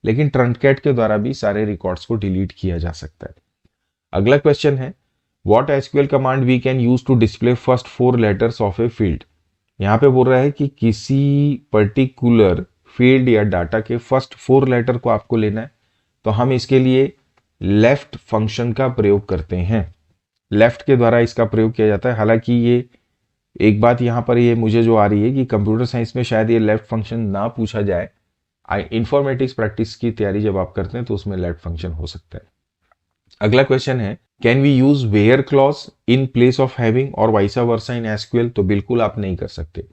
लेकिन ट्रंकेट के द्वारा भी सारे रिकॉर्ड्स को डिलीट किया जा सकता है। अगला क्वेश्चन है what SQL command we can use to display first 4 letters of a field. यहाँ पे बोल रहा है कि किसी पर्टिकुलर फील्ड या डाटा के फर्स्ट 4 लेटर को आपको लेना है, तो हम इसके लिए लेफ्ट फंक्शन का प्रयोग करते हैं। लेफ्ट के द्वारा इसका प्रयोग किया जाता है। हालांकि ये एक बात यहाँ पर ये मुझे जो आ रही है कि कंप्यूटर साइंस में शायद ये लेफ्ट फंक्शन ना पूछा जाए। इंफॉर्मेटिक्स प्रैक्टिस की तैयारी जब आप करते हैं तो उसमें लेफ्ट फंक्शन हो सकता है। अगला क्वेश्चन है can we use where clause in place of having और वाइसा वर्सा इन एसक्यूएल। तो बिल्कुल आप नहीं कर सकते।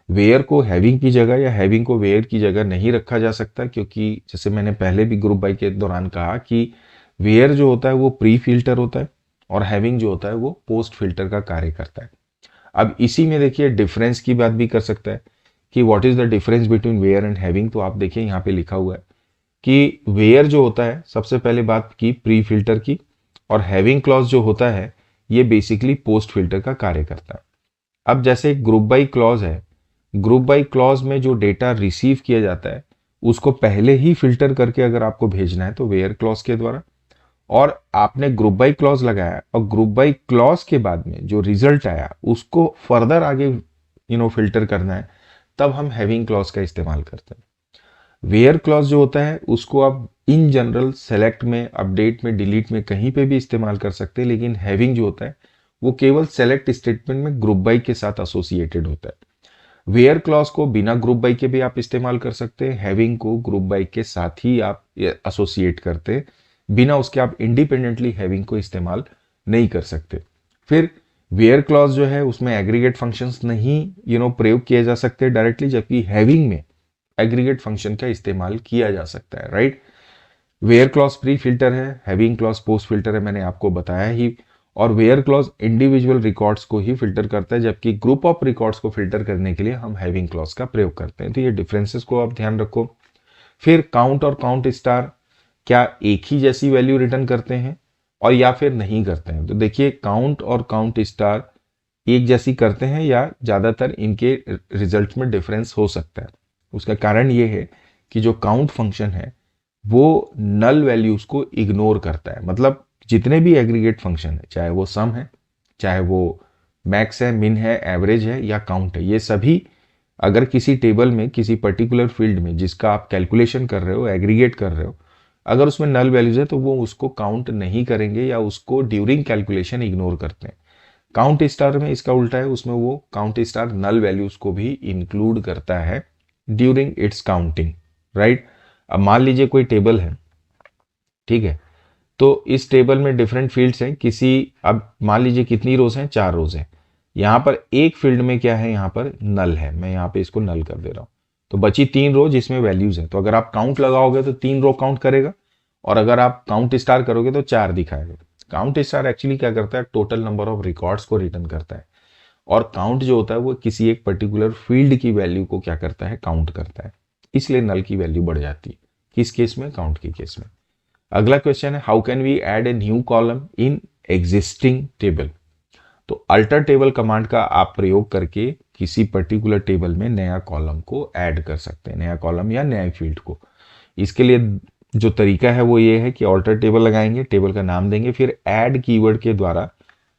वेयर को हैविंग की जगह या हैविंग को वेयर की जगह नहीं रखा जा सकता, क्योंकि जैसे मैंने पहले भी ग्रुप बाई के दौरान कहा कि वेयर जो होता है वो प्री फिल्टर होता है और हैविंग जो होता है वो पोस्ट फिल्टर का कार्य करता है। अब इसी में देखिए डिफरेंस की बात भी कर सकता है कि what is the difference between where and having. तो आप देखिए यहाँ पे लिखा हुआ है कि वेयर जो होता है, सबसे पहले बात की प्री फिल्टर की, और हैविंग क्लॉज जो होता है ये बेसिकली पोस्ट फिल्टर का कार्य करता है। अब जैसे ग्रुप बाई क्लॉज है, ग्रुप बाई क्लॉज में जो डेटा रिसीव किया जाता है उसको पहले ही फिल्टर करके अगर आपको भेजना है तो वेयर क्लॉज के द्वारा, और आपने ग्रुप बाई क्लॉज लगाया और ग्रुप बाई क्लॉज के बाद में जो रिजल्ट आया उसको फर्दर आगे फिल्टर करना है, तब हम हैविंग क्लॉज का इस्तेमाल करते हैं। वेयर क्लॉज जो होता है उसको आप इन जनरल सेलेक्ट में, अपडेट में, डिलीट में कहीं पे भी इस्तेमाल कर सकते हैं, लेकिन हैविंग जो होता है वो केवल सेलेक्ट स्टेटमेंट में ग्रुप बाई के साथ एसोसिएटेड होता है। वेयर क्लॉज को बिना ग्रुप बाई के भी आप इस्तेमाल कर सकते हैं, हैविंग को ग्रुप बाई के साथ ही आप एसोसिएट करते हैं, बिना उसके आप इंडिपेंडेंटली हैविंग को इस्तेमाल नहीं कर सकते। फिर वेयर क्लॉज जो है उसमें एग्रीगेट फंक्शंस नहीं प्रयोग किए जा सकते डायरेक्टली, जबकि हैविंग में एग्रीगेट फंक्शन का इस्तेमाल किया जा सकता है, right. Where clause pre filter है, हैविंग क्लॉज पोस्ट फिल्टर है, मैंने आपको बताया ही। और वेयर क्लॉज इंडिविजुअल रिकॉर्ड्स को ही फिल्टर करता है, जबकि ग्रुप ऑफ रिकॉर्ड्स को फिल्टर करने के लिए हम हैविंग क्लॉज का प्रयोग करते हैं। तो ये डिफरेंसेस को आप ध्यान रखो। फिर काउंट और काउंट स्टार क्या एक ही जैसी वैल्यू रिटर्न करते हैं और या फिर नहीं करते हैं। तो देखिए काउंट और काउंट स्टार एक जैसी करते हैं या ज़्यादातर इनके रिजल्ट में डिफरेंस हो सकता है। उसका कारण ये है कि जो काउंट फंक्शन है वो नल वैल्यूज को इग्नोर करता है। मतलब जितने भी एग्रीगेट फंक्शन है, चाहे वो सम है, चाहे वो मैक्स है, मिन है, एवरेज है या काउंट है, ये सभी अगर किसी टेबल में किसी पर्टिकुलर फील्ड में जिसका आप कैलकुलेशन कर रहे हो, एग्रीगेट कर रहे हो, अगर उसमें नल वैल्यूज है तो वो उसको काउंट नहीं करेंगे या उसको ड्यूरिंग कैलकुलेशन इग्नोर करते हैं। काउंट स्टार में इसका उल्टा है, उसमें वो काउंट स्टार नल वैल्यूज को भी इंक्लूड करता है ड्यूरिंग इट्स काउंटिंग, राइट। अब मान लीजिए कोई टेबल है, ठीक है, तो इस टेबल में डिफरेंट फील्ड्स हैं किसी, अब मान लीजिए कितनी रोज हैं, 4 रोज हैं। यहाँ पर एक फील्ड में क्या है, यहाँ पर नल है, मैं यहाँ पे इसको नल कर दे रहा हूँ, तो बची 3 रो जिसमें वैल्यूज है। तो अगर आप काउंट लगाओगे तो 3 रो काउंट करेगा, और अगर आप काउंट स्टार करोगे तो 4 दिखाएगा। काउंट स्टार एक्चुअली क्या करता है, टोटल नंबर ऑफ रिकॉर्ड्स को रिटर्न करता है, और काउंट जो होता है वो किसी एक पर्टिकुलर फील्ड की वैल्यू को क्या करता है, काउंट करता है। इसलिए नल की वैल्यू बढ़ जाती है, किस केस में, काउंट के केस में। अगला क्वेश्चन है how can we add a new column in existing table. तो अल्टर टेबल कमांड का आप प्रयोग करके किसी पर्टिकुलर टेबल में नया कॉलम को ऐड कर सकते हैं, नया कॉलम या नए फील्ड को। इसके लिए जो तरीका है वो ये है कि ऑल्टर टेबल लगाएंगे, टेबल का नाम देंगे, फिर ऐड कीवर्ड के द्वारा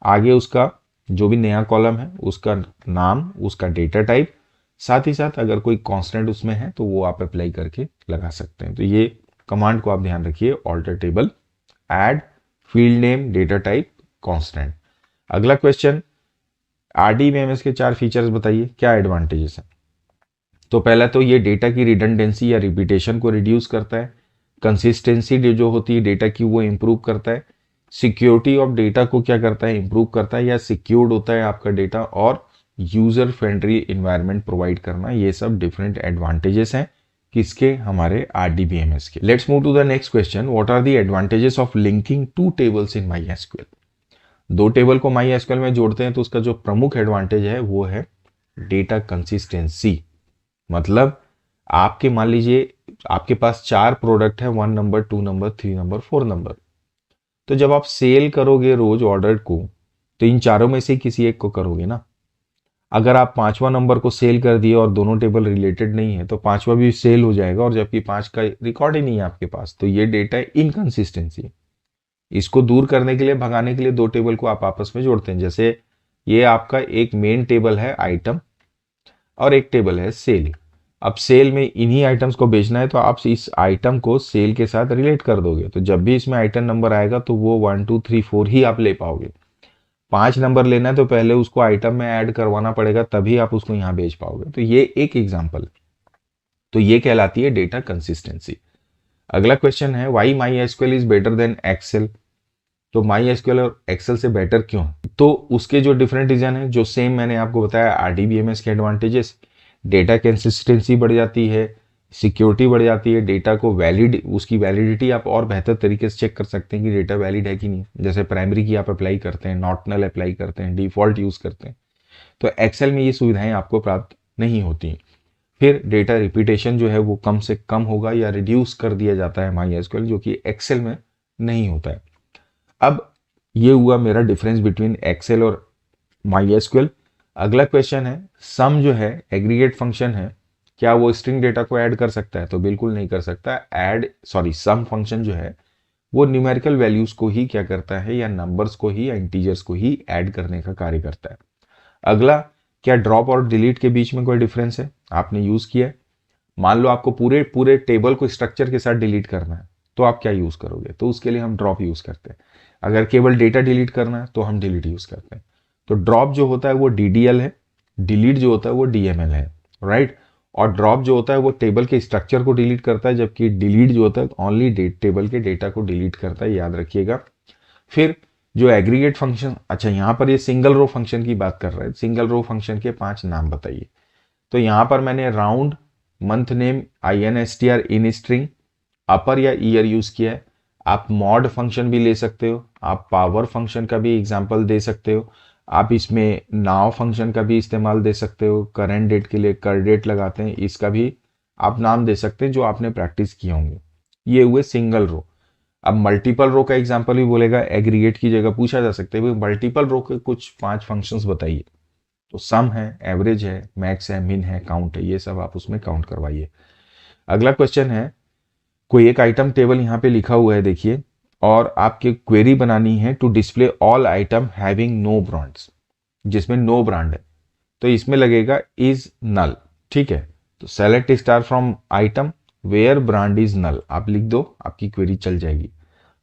आगे उसका जो भी नया कॉलम है उसका नाम, उसका डेटा टाइप, साथ ही साथ अगर कोई कांस्टेंट उसमें है तो वो आप अप्लाई करके लगा सकते हैं। तो ये कमांड को आप ध्यान रखिए, alter table, add, field name, data type, constant. अगला क्वेश्चन, आरडीबीएमएस के 4 फीचर्स बताइए, क्या एडवांटेजेस हैं। तो पहला तो ये डेटा की रिडंडेंसी या रिपीटेशन को रिड्यूस करता है, कंसिस्टेंसी जो होती है डेटा की वो इंप्रूव करता है, सिक्योरिटी ऑफ डेटा को क्या करता है, इंप्रूव करता है या सिक्योर्ड होता है आपका डेटा, और यूजर फ्रेंडली इन्वायरमेंट प्रोवाइड करना। ये सब डिफरेंट एडवांटेजेस हैं किसके, हमारे आरडीबीएमएस के। Let's move to the next question, what are the advantages of linking 2 tables in MySQL। 2 table को MySQL में जोड़ते हैं तो उसका जो प्रमुख एडवांटेज है वो है डेटा कंसिस्टेंसी। मतलब आपके मान लीजिए आपके पास 4 प्रोडक्ट है, 1 नंबर, 2 नंबर, 3 नंबर, 4 नंबर। तो जब आप सेल करोगे रोज ऑर्डर को तो इन चारों में से किसी एक को करोगे ना। अगर आप 5वां नंबर को सेल कर दिए और दोनों टेबल रिलेटेड नहीं है तो 5वां भी सेल हो जाएगा, और जबकि 5 का रिकॉर्ड ही नहीं है आपके पास, तो ये डेटा इनकंसिस्टेंसी। इसको दूर करने के लिए, भगाने के लिए 2 टेबल को आप आपस में जोड़ते हैं। जैसे ये आपका एक मेन टेबल है आइटम और एक टेबल है सेल। अब सेल में इन्हीं आइटम्स को बेचना है तो आप इस आइटम को सेल के साथ रिलेट कर दोगे, तो जब भी इसमें आइटम नंबर आएगा तो वो 1 2 3 4 ही आप ले पाओगे। 5 नंबर लेना है तो पहले उसको आइटम में ऐड करवाना पड़ेगा, तभी आप उसको यहां बेच पाओगे। तो ये एक एग्जांपल, तो ये कहलाती है डेटा कंसिस्टेंसी। अगला क्वेश्चन है, why MySQL is better than Excel. तो MySQL और एक्सेल से बेटर क्यों है? तो उसके जो डिफरेंट रीजन है, जो सेम मैंने आपको बताया, आरडीबीएमएस के एडवांटेजेस, डेटा कंसिस्टेंसी बढ़ जाती है, सिक्योरिटी बढ़ जाती है, डेटा को वैलिड, उसकी वैलिडिटी आप और बेहतर तरीके से चेक कर सकते हैं कि डेटा वैलिड है कि नहीं। जैसे प्राइमरी की आप अप्लाई करते हैं, नॉट नल अप्लाई करते हैं, डिफॉल्ट यूज करते हैं, तो एक्सेल में ये सुविधाएं आपको प्राप्त नहीं होती। फिर डेटा रिपीटेशन जो है वो कम से कम होगा या रिड्यूस कर दिया जाता है MySQL, जो कि एक्सेल में नहीं होता है। अब ये हुआ मेरा डिफरेंस बिटवीन एक्सेल और MySQL। अगला क्वेश्चन है, सम जो है एग्रीगेट फंक्शन है, क्या वो स्ट्रिंग डेटा को ऐड कर सकता है? तो बिल्कुल नहीं कर सकता। सम फंक्शन जो है वो न्यूमेरिकल वैल्यूज को ही क्या करता है, या नंबर्स को ही या इंटीजर्स को ही ऐड करने का कार्य करता है। अगला, क्या ड्रॉप और डिलीट के बीच में कोई डिफरेंस है? आपने यूज किया है, मान लो आपको पूरे पूरे टेबल को स्ट्रक्चर के साथ डिलीट करना है, तो आप क्या यूज करोगे? तो उसके लिए हम ड्रॉप यूज करते हैं। अगर केवल डेटा डिलीट करना है तो हम डिलीट यूज करते हैं। तो ड्रॉप जो होता है वो DDL है, डिलीट जो होता है वो DML है, राइट। और ड्रॉप जो होता है वो टेबल के स्ट्रक्चर को डिलीट करता है, जबकि डिलीट जो होता है ओनली टेबल के डेटा को डिलीट करता है, याद रखिएगा। फिर जो एग्रीगेट फंक्शन, अच्छा यहाँ पर ये सिंगल रो फंक्शन की बात कर रहा है, सिंगल रो फंक्शन के 5 नाम बताइए। तो यहाँ पर मैंने round, month name, INSTR, in string, upper या ईयर यूज किया है। आप मॉड फंक्शन भी ले सकते हो, आप पावर फंक्शन का भी एग्जांपल दे सकते हो, आप इसमें नाउ फंक्शन का भी इस्तेमाल दे सकते हो, करंट डेट के लिए कर डेट लगाते हैं, इसका भी आप नाम दे सकते हैं जो आपने प्रैक्टिस किए होंगे। ये हुए सिंगल रो। अब मल्टीपल रो का एग्जांपल भी बोलेगा, एग्रीगेट की जगह पूछा जा सकता है मल्टीपल रो के कुछ 5 फंक्शंस बताइए। तो सम है, एवरेज है, मैक्स है, मिन है, काउंट है, ये सब आप उसमें काउंट करवाइए। अगला क्वेश्चन है, कोई एक आइटम टेबल यहाँ पे लिखा हुआ है देखिए, और आपकी क्वेरी बनानी है to display all item having no brands, जिसमें नो ब्रांड है, तो इसमें लगेगा इज नल, ठीक है। तो select star from item where brand is null, आप लिख दो, आपकी क्वेरी चल जाएगी।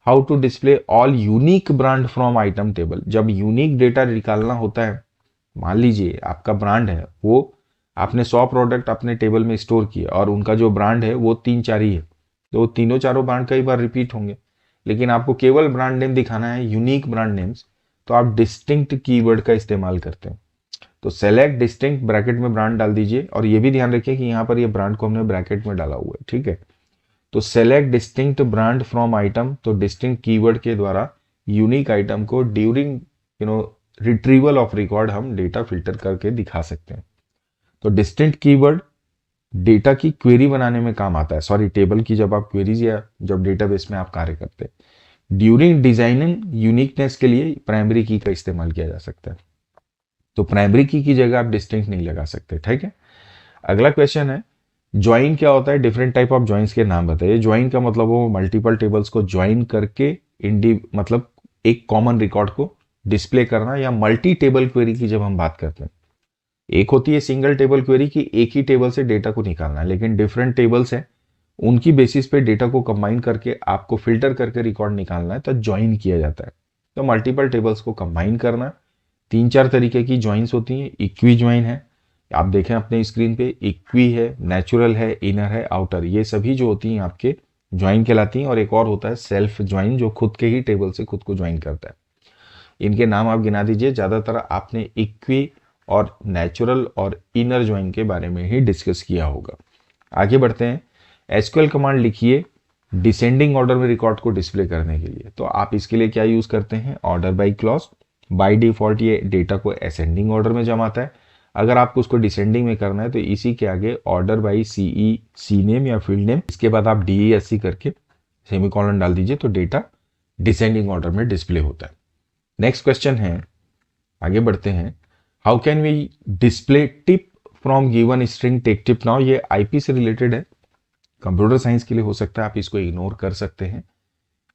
How to display all unique brand from item table, जब यूनिक डेटा निकालना होता है, मान लीजिए आपका ब्रांड है, वो आपने 100 प्रोडक्ट अपने टेबल में स्टोर किए और उनका जो ब्रांड है वो 3-4 ही है, तो तीनों चारों ब्रांड कई बार रिपीट होंगे, लेकिन आपको केवल ब्रांड नेम दिखाना है, यूनिक ब्रांड नेम्स, तो आप डिस्टिंक्ट कीवर्ड का इस्तेमाल करते हैं। तो सेलेक्ट डिस्टिंक्ट, ब्रैकेट में ब्रांड डाल दीजिए, और ये भी ध्यान रखिए कि यहाँ पर ये ब्रांड को हमने ब्रैकेट में डाला हुआ है, ठीक है। तो select distinct brand from item, तो डिस्टिंक्ट कीवर्ड के द्वारा यूनिक आइटम को ड्यूरिंग रिट्रीवल ऑफ रिकॉर्ड हम डेटा फिल्टर करके दिखा सकते हैं। तो डिस्टिंक्ट कीवर्ड डेटा की क्वेरी बनाने में काम आता है, सॉरी टेबल की जब आप क्वेरीज या जब डेटाबेस में आप कार्य करते हैं। ड्यूरिंग डिजाइनिंग यूनिकनेस के लिए प्राइमरी की का इस्तेमाल किया जा सकता है। तो प्राइमरी की जगह आप डिस्टिंक्ट नहीं लगा सकते, ठीक है। अगला क्वेश्चन है ज्वाइन क्या होता है, डिफरेंट टाइप ऑफ ज्वाइंस के नाम बताइए। ज्वाइन का मतलब वो मल्टीपल टेबल्स को ज्वाइन करके मतलब एक कॉमन रिकॉर्ड को डिस्प्ले करना, या मल्टी टेबल क्वेरी की जब हम बात करते हैं, एक होती है सिंगल टेबल क्वेरी की एक ही टेबल से डेटा को निकालना, लेकिन डिफरेंट टेबल्स हैं उनकी बेसिस पे डेटा को कंबाइन करके आपको फिल्टर करके रिकॉर्ड निकालना है, तो ज्वाइन किया जाता है। तो मल्टीपल टेबल्स को कंबाइन करना, 3-4 तरीके की ज्वाइंस होती हैं। इक्वी ज्वाइन है, आप देखें अपने स्क्रीन पे, इक्वी है, नेचुरल है, इनर है, आउटर, ये सभी जो होती हैं आपके ज्वाइन कहलाती हैं। और एक और होता है सेल्फ ज्वाइन, जो खुद के ही टेबल से खुद को ज्वाइन करता है। इनके नाम आप गिना दीजिए। ज़्यादातर आपने इक्वी और नेचुरल और इनर ज्वाइन के बारे में ही डिस्कस किया होगा। आगे बढ़ते हैं। एसक्यूएल कमांड लिखिए डिसेंडिंग ऑर्डर में रिकॉर्ड को डिस्प्ले करने के लिए। तो आप इसके लिए क्या यूज करते हैं, order by clause. By default ये डेटा को असेंडिंग ऑर्डर में जमाता है। अगर आपको उसको डिसेंडिंग में करना है तो इसी के आगे ऑर्डर बाई सीई, सी नेम या फील्ड नेम, इसके बाद आप DESC करके सेमीकोलन डाल दीजिए, तो डेटा डिसेंडिंग ऑर्डर में डिस्प्ले होता है। नेक्स्ट क्वेश्चन है, आगे बढ़ते हैं। How can we display tip from given string tech tip now. ये IP से रिलेटेड है, कंप्यूटर साइंस के लिए हो सकता है, आप इसको इग्नोर कर सकते हैं।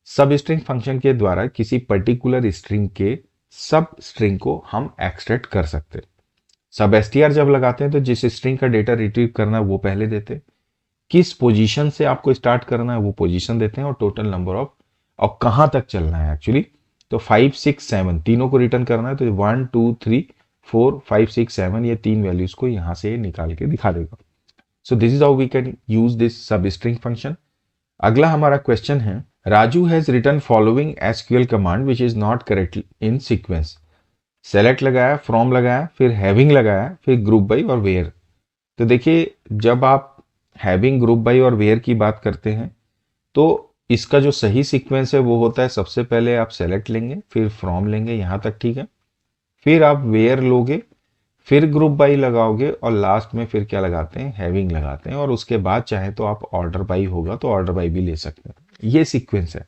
सब स्ट्रिंग फंक्शन के द्वारा किसी पर्टिकुलर स्ट्रिंग के सब स्ट्रिंग को हम एक्सट्रैक्ट कर सकते हैं। सब STR जब लगाते हैं तो जिस स्ट्रिंग का डेटा रिट्रीव करना है वो पहले देते हैं, किस पोजीशन से आपको स्टार्ट करना है वो पोजीशन देते हैं, और टोटल नंबर ऑफ, और कहां तक चलना है एक्चुअली, तो 5, 6, 7 तीनों को रिटर्न करना है, तो 1, 2, 3, 4, 5, 6, 7 ये 3 वैल्यूज को यहां से निकाल के दिखा देगा। So this is how we can use this sub string function. अगला हमारा क्वेश्चन है, Raju has return following SQL command which is not correct in sequence. Select लगाया, फ्रॉम लगाया, फिर हैविंग लगाया, फिर ग्रुप बाई और वेयर। तो देखिए जब आप हैविंग, ग्रुप बाई और वेयर की बात करते हैं तो इसका जो सही सीक्वेंस है वो होता है, सबसे पहले आप सेलेक्ट लेंगे, फिर फ्रॉम लेंगे, यहां तक ठीक है, फिर आप वेयर लोगे, फिर ग्रुप बाई लगाओगे, और लास्ट में फिर क्या लगाते हैं, हैविंग लगाते हैं, और उसके बाद चाहे तो आप ऑर्डर बाई होगा तो ऑर्डर बाई भी ले सकते हैं। ये सीक्वेंस है।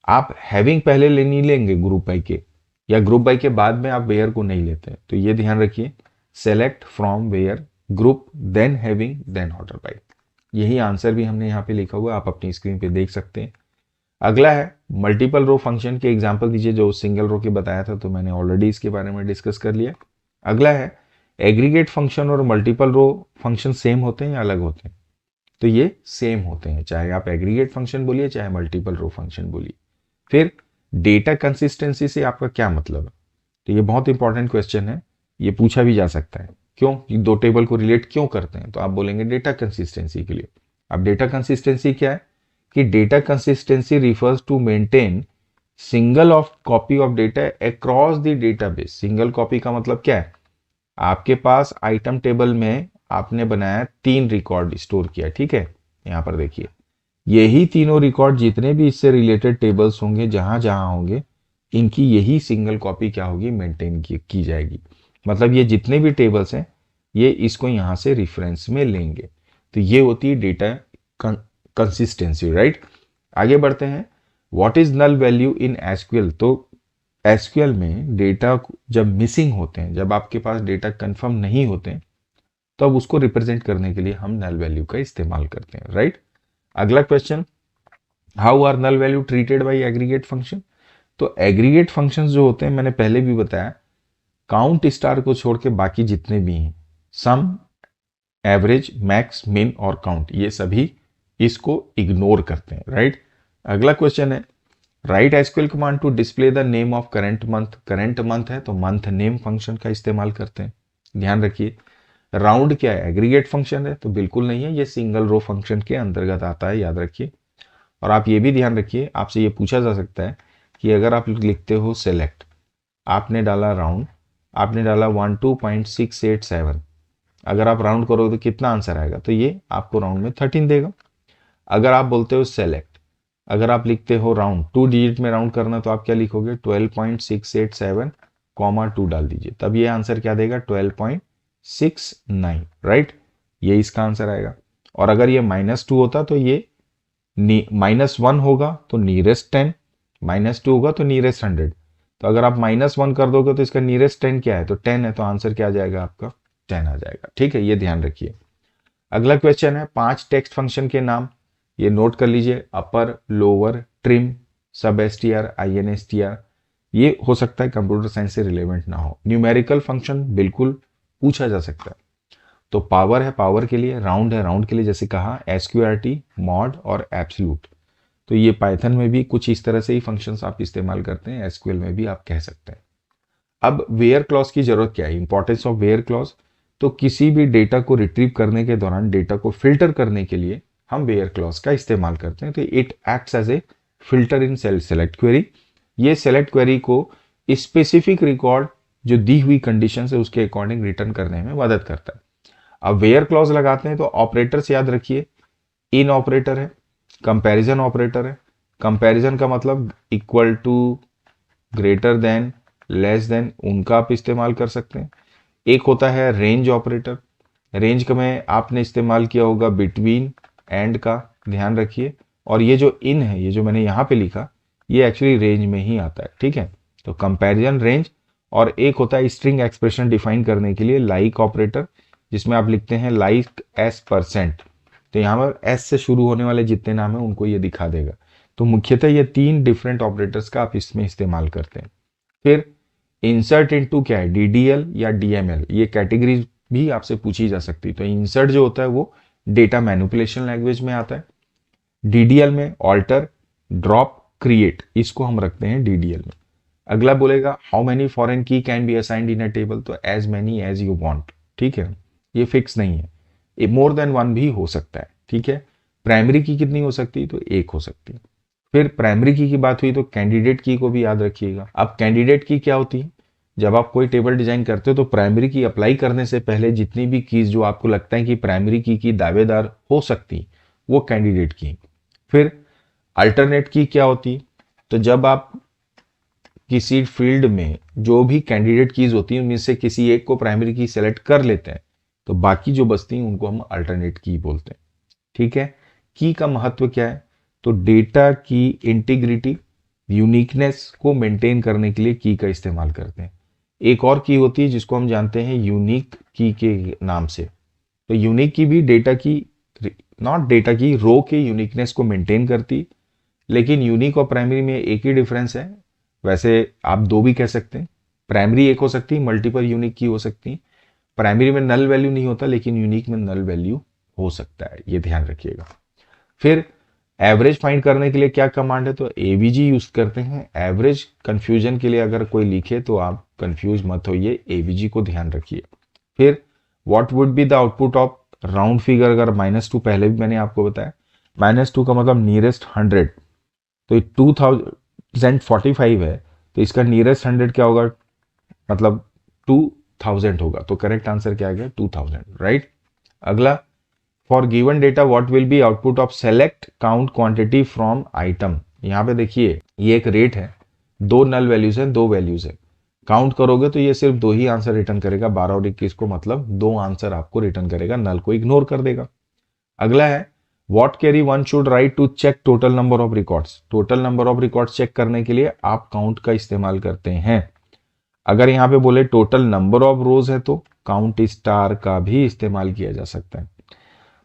आप हैविंग पहले नहीं लेंगे ग्रुप बाई के, या ग्रुप बाई के बाद में आप वेयर को नहीं लेते हैं, तो ये ध्यान रखिए, select from where group then having then order by. यही आंसर भी हमने यहाँ पे लिखा हुआ है, आप अपनी स्क्रीन पे देख सकते हैं। अगला है मल्टीपल रो फंक्शन के एग्जांपल दीजिए। जो सिंगल रो के बताया था तो मैंने ऑलरेडी इसके बारे में डिस्कस कर लिया। अगला है एग्रीगेट फंक्शन और मल्टीपल रो फंक्शन सेम होते हैं या अलग होते हैं, तो ये सेम होते हैं, चाहे आप एग्रीगेट फंक्शन बोलिए चाहे मल्टीपल रो फंक्शन बोलिए। फिर डेटा कंसिस्टेंसी से आपका क्या मतलब है, तो ये बहुत इंपॉर्टेंट क्वेश्चन है, ये पूछा भी जा सकता है। क्यों, ये दो टेबल को रिलेट क्यों करते हैं, तो आप बोलेंगे डेटा कंसिस्टेंसी के लिए। अब डेटा कंसिस्टेंसी क्या है कि data consistency refers to maintain single of copy of data across the database. Single copy का मतलब क्या है, आपके पास आइटम टेबल में आपने बनाया 3 रिकॉर्ड स्टोर किया, ठीक है, यहां पर देखिए यही तीनों रिकॉर्ड जितने भी इससे रिलेटेड टेबल्स होंगे जहां जहां होंगे, इनकी यही सिंगल कॉपी क्या होगी, मेंटेन की जाएगी। मतलब ये जितने भी टेबल्स हैं ये इसको यहां से रिफरेंस में लेंगे, तो ये होती है डेटा कंसिस्टेंसी, राइट। आगे बढ़ते हैं, what is null value in SQL. तो एसक्यूएल में डेटा जब मिसिंग होते हैं, जब आपके पास डेटा कंफर्म नहीं होते हैं, तो अब उसको रिप्रेजेंट करने के लिए हम नल वैल्यू का इस्तेमाल करते हैं, राइट। अगला question, how are null value treated by aggregate function. तो एग्रीगेट फंक्शंस जो होते हैं, मैंने पहले भी बताया, काउंट स्टार को छोड़ के बाकी जितने भी हैं, सम, एवरेज, मैक्स, मिन और काउंट, ये सभी इसको इग्नोर करते हैं, राइट। अगला क्वेश्चन है, write SQL command to display the name of current month. Current month है तो मंथ नेम फंक्शन का इस्तेमाल करते हैं। ध्यान रखिए, राउंड क्या है, एग्रीगेट फंक्शन है, तो बिल्कुल नहीं है, ये सिंगल रो फंक्शन के अंतर्गत आता है, याद रखिए। और आप ये भी ध्यान रखिए, आपसे ये पूछा जा सकता है कि अगर आप लिखते हो सेलेक्ट, आपने डाला राउंड, आपने डाला 12.687, अगर आप राउंड करोगे तो कितना आंसर आएगा, तो ये आपको राउंड में 13 देगा। अगर आप बोलते हो सेलेक्ट, अगर आप लिखते हो राउंड, 2 डिजिट में राउंड करना, तो आप क्या लिखोगे 12.687 कॉमा 2 डाल दीजिए, तब ये आंसर क्या देगा 12.69, राइट, ये इसका आंसर आएगा। और अगर ये -2 होता तो ये -1 होगा तो नियरेस्ट 10, -2 होगा तो नियरेस्ट 100, तो अगर आप -1 कर दोगे तो इसका नियरेस्ट 10 क्या है, तो 10 है, तो आंसर क्या आ जाएगा आपका 10 आ जाएगा। ठीक है, ये ध्यान रखिए। अगला क्वेश्चन है 5 टेक्स्ट फंक्शन के नाम, ये नोट कर लीजिए, अपर, लोअर, ट्रिम, सब एसटीआर, INSTR। ये हो सकता है कंप्यूटर साइंस से रिलेवेंट ना हो। न्यूमेरिकल फंक्शन बिल्कुल पूछा जा सकता है। तो पावर है पावर के लिए, राउंड है राउंड के लिए, जैसे कहा SQRT, मॉड और एब्सोल्यूट। तो ये पाइथन में भी कुछ इस तरह से ही फंक्शंस आप इस्तेमाल करते हैं, SQL में भी आप कह सकते हैं। अब वेयर क्लॉज की जरूरत क्या है, इंपॉर्टेंस ऑफ वेयर क्लॉज। तो किसी भी डेटा को रिट्रीव करने के दौरान डेटा को फिल्टर करने के लिए हम वेयर क्लॉज का इस्तेमाल करते हैं। तो it acts as a filter in select query. ये सेलेक्ट क्वेरी को स्पेसिफिक रिकॉर्ड जो दी हुई कंडीशन है उसके अकॉर्डिंग रिटर्न करने में मदद करता है। अब वेयर क्लॉज लगाते हैं तो ऑपरेटर्स याद रखिए, इन ऑपरेटर है, कंपैरिजन ऑपरेटर है। कंपैरिजन का मतलब equal to, greater than, less than, उनका आप इस्तेमाल कर सकते हैं। एक होता है रेंज ऑपरेटर, रेंज का में आपने इस्तेमाल किया होगा बिटवीन, एंड का, ध्यान रखिए। और ये जो इन है, ये जो मैंने यहाँ पे लिखा, ये एक्चुअली रेंज में ही आता है। ठीक है, तो कंपैरिजन, रेंज। और एक होता है स्ट्रिंग एक्सप्रेशन डिफाइन करने के लिए लाइक ऑपरेटर, जिसमें आप लिखते हैं लाइक S%। तो यहाँ पर S से शुरू होने वाले जितने नाम है उनको ये दिखा देगा। तो मुख्यतः ये 3 डिफरेंट ऑपरेटर्स का आप इसमें इस्तेमाल करते हैं। फिर इंसर्ट इनटू क्या है, DDL या DML, ये कैटेगरीज भी आपसे पूछी जा सकती है। तो इंसर्ट जो होता है वो डेटा मैनिपुलेशन लैंग्वेज में आता है। DDL में ऑल्टर, ड्रॉप, क्रिएट, इसको हम रखते हैं DDL में। अगला बोलेगा how many foreign key can be assigned in a table, तो as many as you want. ठीक है, ये फिक्स नहीं है, ये मोर देन 1 भी हो सकता है। ठीक है, प्राइमरी की कितनी हो सकती है, तो 1 हो सकती है। फिर प्राइमरी की बात हुई तो कैंडिडेट की को भी याद रखिएगा। अब कैंडिडेट की क्या होती है, जब आप कोई टेबल डिजाइन करते हो तो प्राइमरी की अप्लाई करने से पहले जितनी भी कीज जो आपको लगता है कि प्राइमरी की दावेदार हो सकती, वो कैंडिडेट की। फिर अल्टरनेट की क्या होती, तो जब आप किसी फील्ड में जो भी कैंडिडेट कीज होती हैं उनमें से किसी एक को प्राइमरी की सेलेक्ट कर लेते हैं तो बाकी जो बचती हैं उनको हम अल्टरनेट की बोलते हैं। ठीक है, की का महत्व क्या है, तो डेटा की इंटीग्रिटी, यूनिकनेस को मेंटेन करने के लिए की का इस्तेमाल करते हैं। एक और की होती है जिसको हम जानते हैं यूनिक की के नाम से। तो यूनिक की भी डेटा की, नॉट डेटा की, रो के यूनिकनेस को मेंटेन करती। लेकिन यूनिक और प्राइमरी में एक ही डिफरेंस है, वैसे आप 2 भी कह सकते हैं। प्राइमरी एक हो सकती है, मल्टीपल यूनिक की हो सकती है। प्राइमरी में नल वैल्यू नहीं होता लेकिन यूनिक में नल वैल्यू हो सकता है, ये ध्यान रखिएगा। फिर एवरेज फाइंड करने के लिए क्या कमांड है, तो AVG यूज करते हैं। एवरेज कंफ्यूजन के लिए अगर कोई लिखे तो आप कंफ्यूज मत होइए, AVG को ध्यान रखिए। फिर what would be the output of round figure, अगर -2 पहले भी मैंने आपको बताया। -2 का मतलब नियरेस्ट 100, तो 2045 है तो इसका नियरेस्ट 100 क्या होगा, मतलब 2000 होगा। तो करेक्ट आंसर क्या आ गया, 2000, राइट। अगला, for given data what will be output of select count quantity from item. यहाँ पे देखिए ये एक रेट है, 2 नल वैल्यूज है, 2 वैल्यूज है। काउंट करोगे तो ये सिर्फ 2 ही आंसर रिटर्न करेगा, 12 और 21 को, मतलब 2 आंसर आपको रिटर्न करेगा, नल को इग्नोर कर देगा। अगला है what query one should write to check total number of records. Total number of records check करने के लिए आप काउंट का इस्तेमाल करते हैं। अगर यहाँ पे बोले टोटल नंबर ऑफ रोज है तो काउंट स्टार का भी इस्तेमाल किया जा सकता है।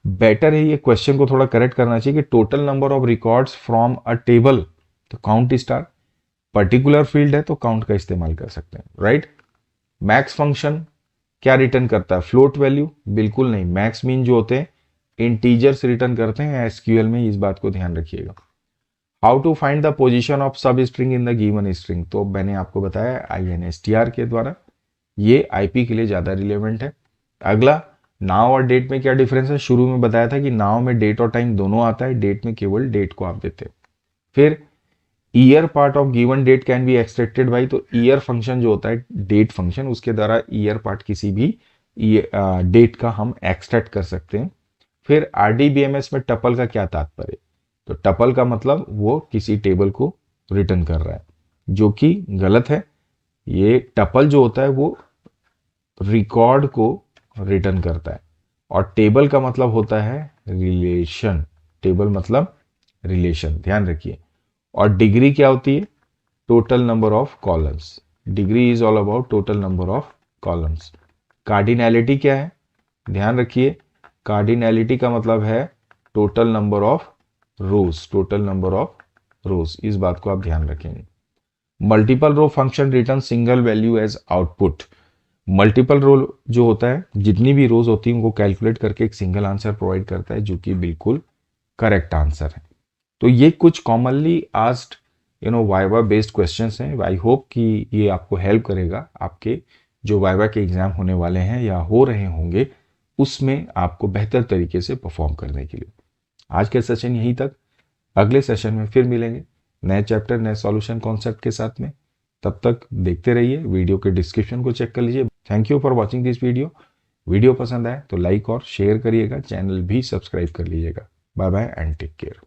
बेटर है ये क्वेश्चन को थोड़ा करेक्ट करना चाहिए कि total number of records from a table, तो काउंट स्टार। पर्टिकुलर फील्ड है तो काउंट का इस्तेमाल कर सकते हैं, राइट। मैक्स फंक्शन क्या रिटर्न करता है, फ्लोट वैल्यू, बिल्कुल नहीं। मैक्स मीन जो होते हैं इंटीजर्स रिटर्न करते हैं SQL में, इस बात को ध्यान रखिएगा। How to find the position of substring in the given string, तो मैंने आपको बताया INSTR के द्वारा, ये IP के लिए ज्यादा रिलेवेंट है। अगला, नाउ और डेट में क्या डिफरेंस है, शुरू में बताया था कि नाउ में डेट और टाइम दोनों आता है, डेट में केवल डेट को आप देते हैं। फिर year part of given date can be extracted by, तो ईयर फंक्शन जो होता है डेट फंक्शन, उसके द्वारा ईयर पार्ट किसी भी डेट का हम एक्सट्रैक्ट कर सकते हैं। फिर RDBMS में टपल का क्या तात्पर्य, तो टपल का मतलब वो किसी टेबल को रिटर्न कर रहा है, जो कि गलत है। ये टपल जो होता है वो रिकॉर्ड को रिटर्न करता है, और टेबल का मतलब होता है रिलेशन। टेबल मतलब रिलेशन, ध्यान रखिए। और डिग्री क्या होती है, total number of columns, degree is all about total number of columns. Cardinality क्या है, ध्यान रखिए, कार्डिनैलिटी का मतलब है total number of rows, total number of rows, इस बात को आप ध्यान रखेंगे। Multiple row function return single value as output, multiple row जो होता है, जितनी भी रोज होती है उनको कैलकुलेट करके एक सिंगल आंसर प्रोवाइड करता है, जो कि बिल्कुल करेक्ट आंसर है। तो ये कुछ commonly asked viva based questions हैं। आई होप कि ये आपको हेल्प करेगा, आपके जो वाइवा के एग्जाम होने वाले हैं या हो रहे होंगे उसमें आपको बेहतर तरीके से परफॉर्म करने के लिए। आज के सेशन यहीं तक, अगले सेशन में फिर मिलेंगे नए चैप्टर नए सॉल्यूशन कॉन्सेप्ट के साथ में। तब तक देखते रहिए, वीडियो के डिस्क्रिप्शन को चेक कर लीजिए। Thank you for watching this video. Video पसंद आए तो लाइक और शेयर करिएगा, चैनल भी सब्सक्राइब कर लीजिएगा। Bye bye and take care.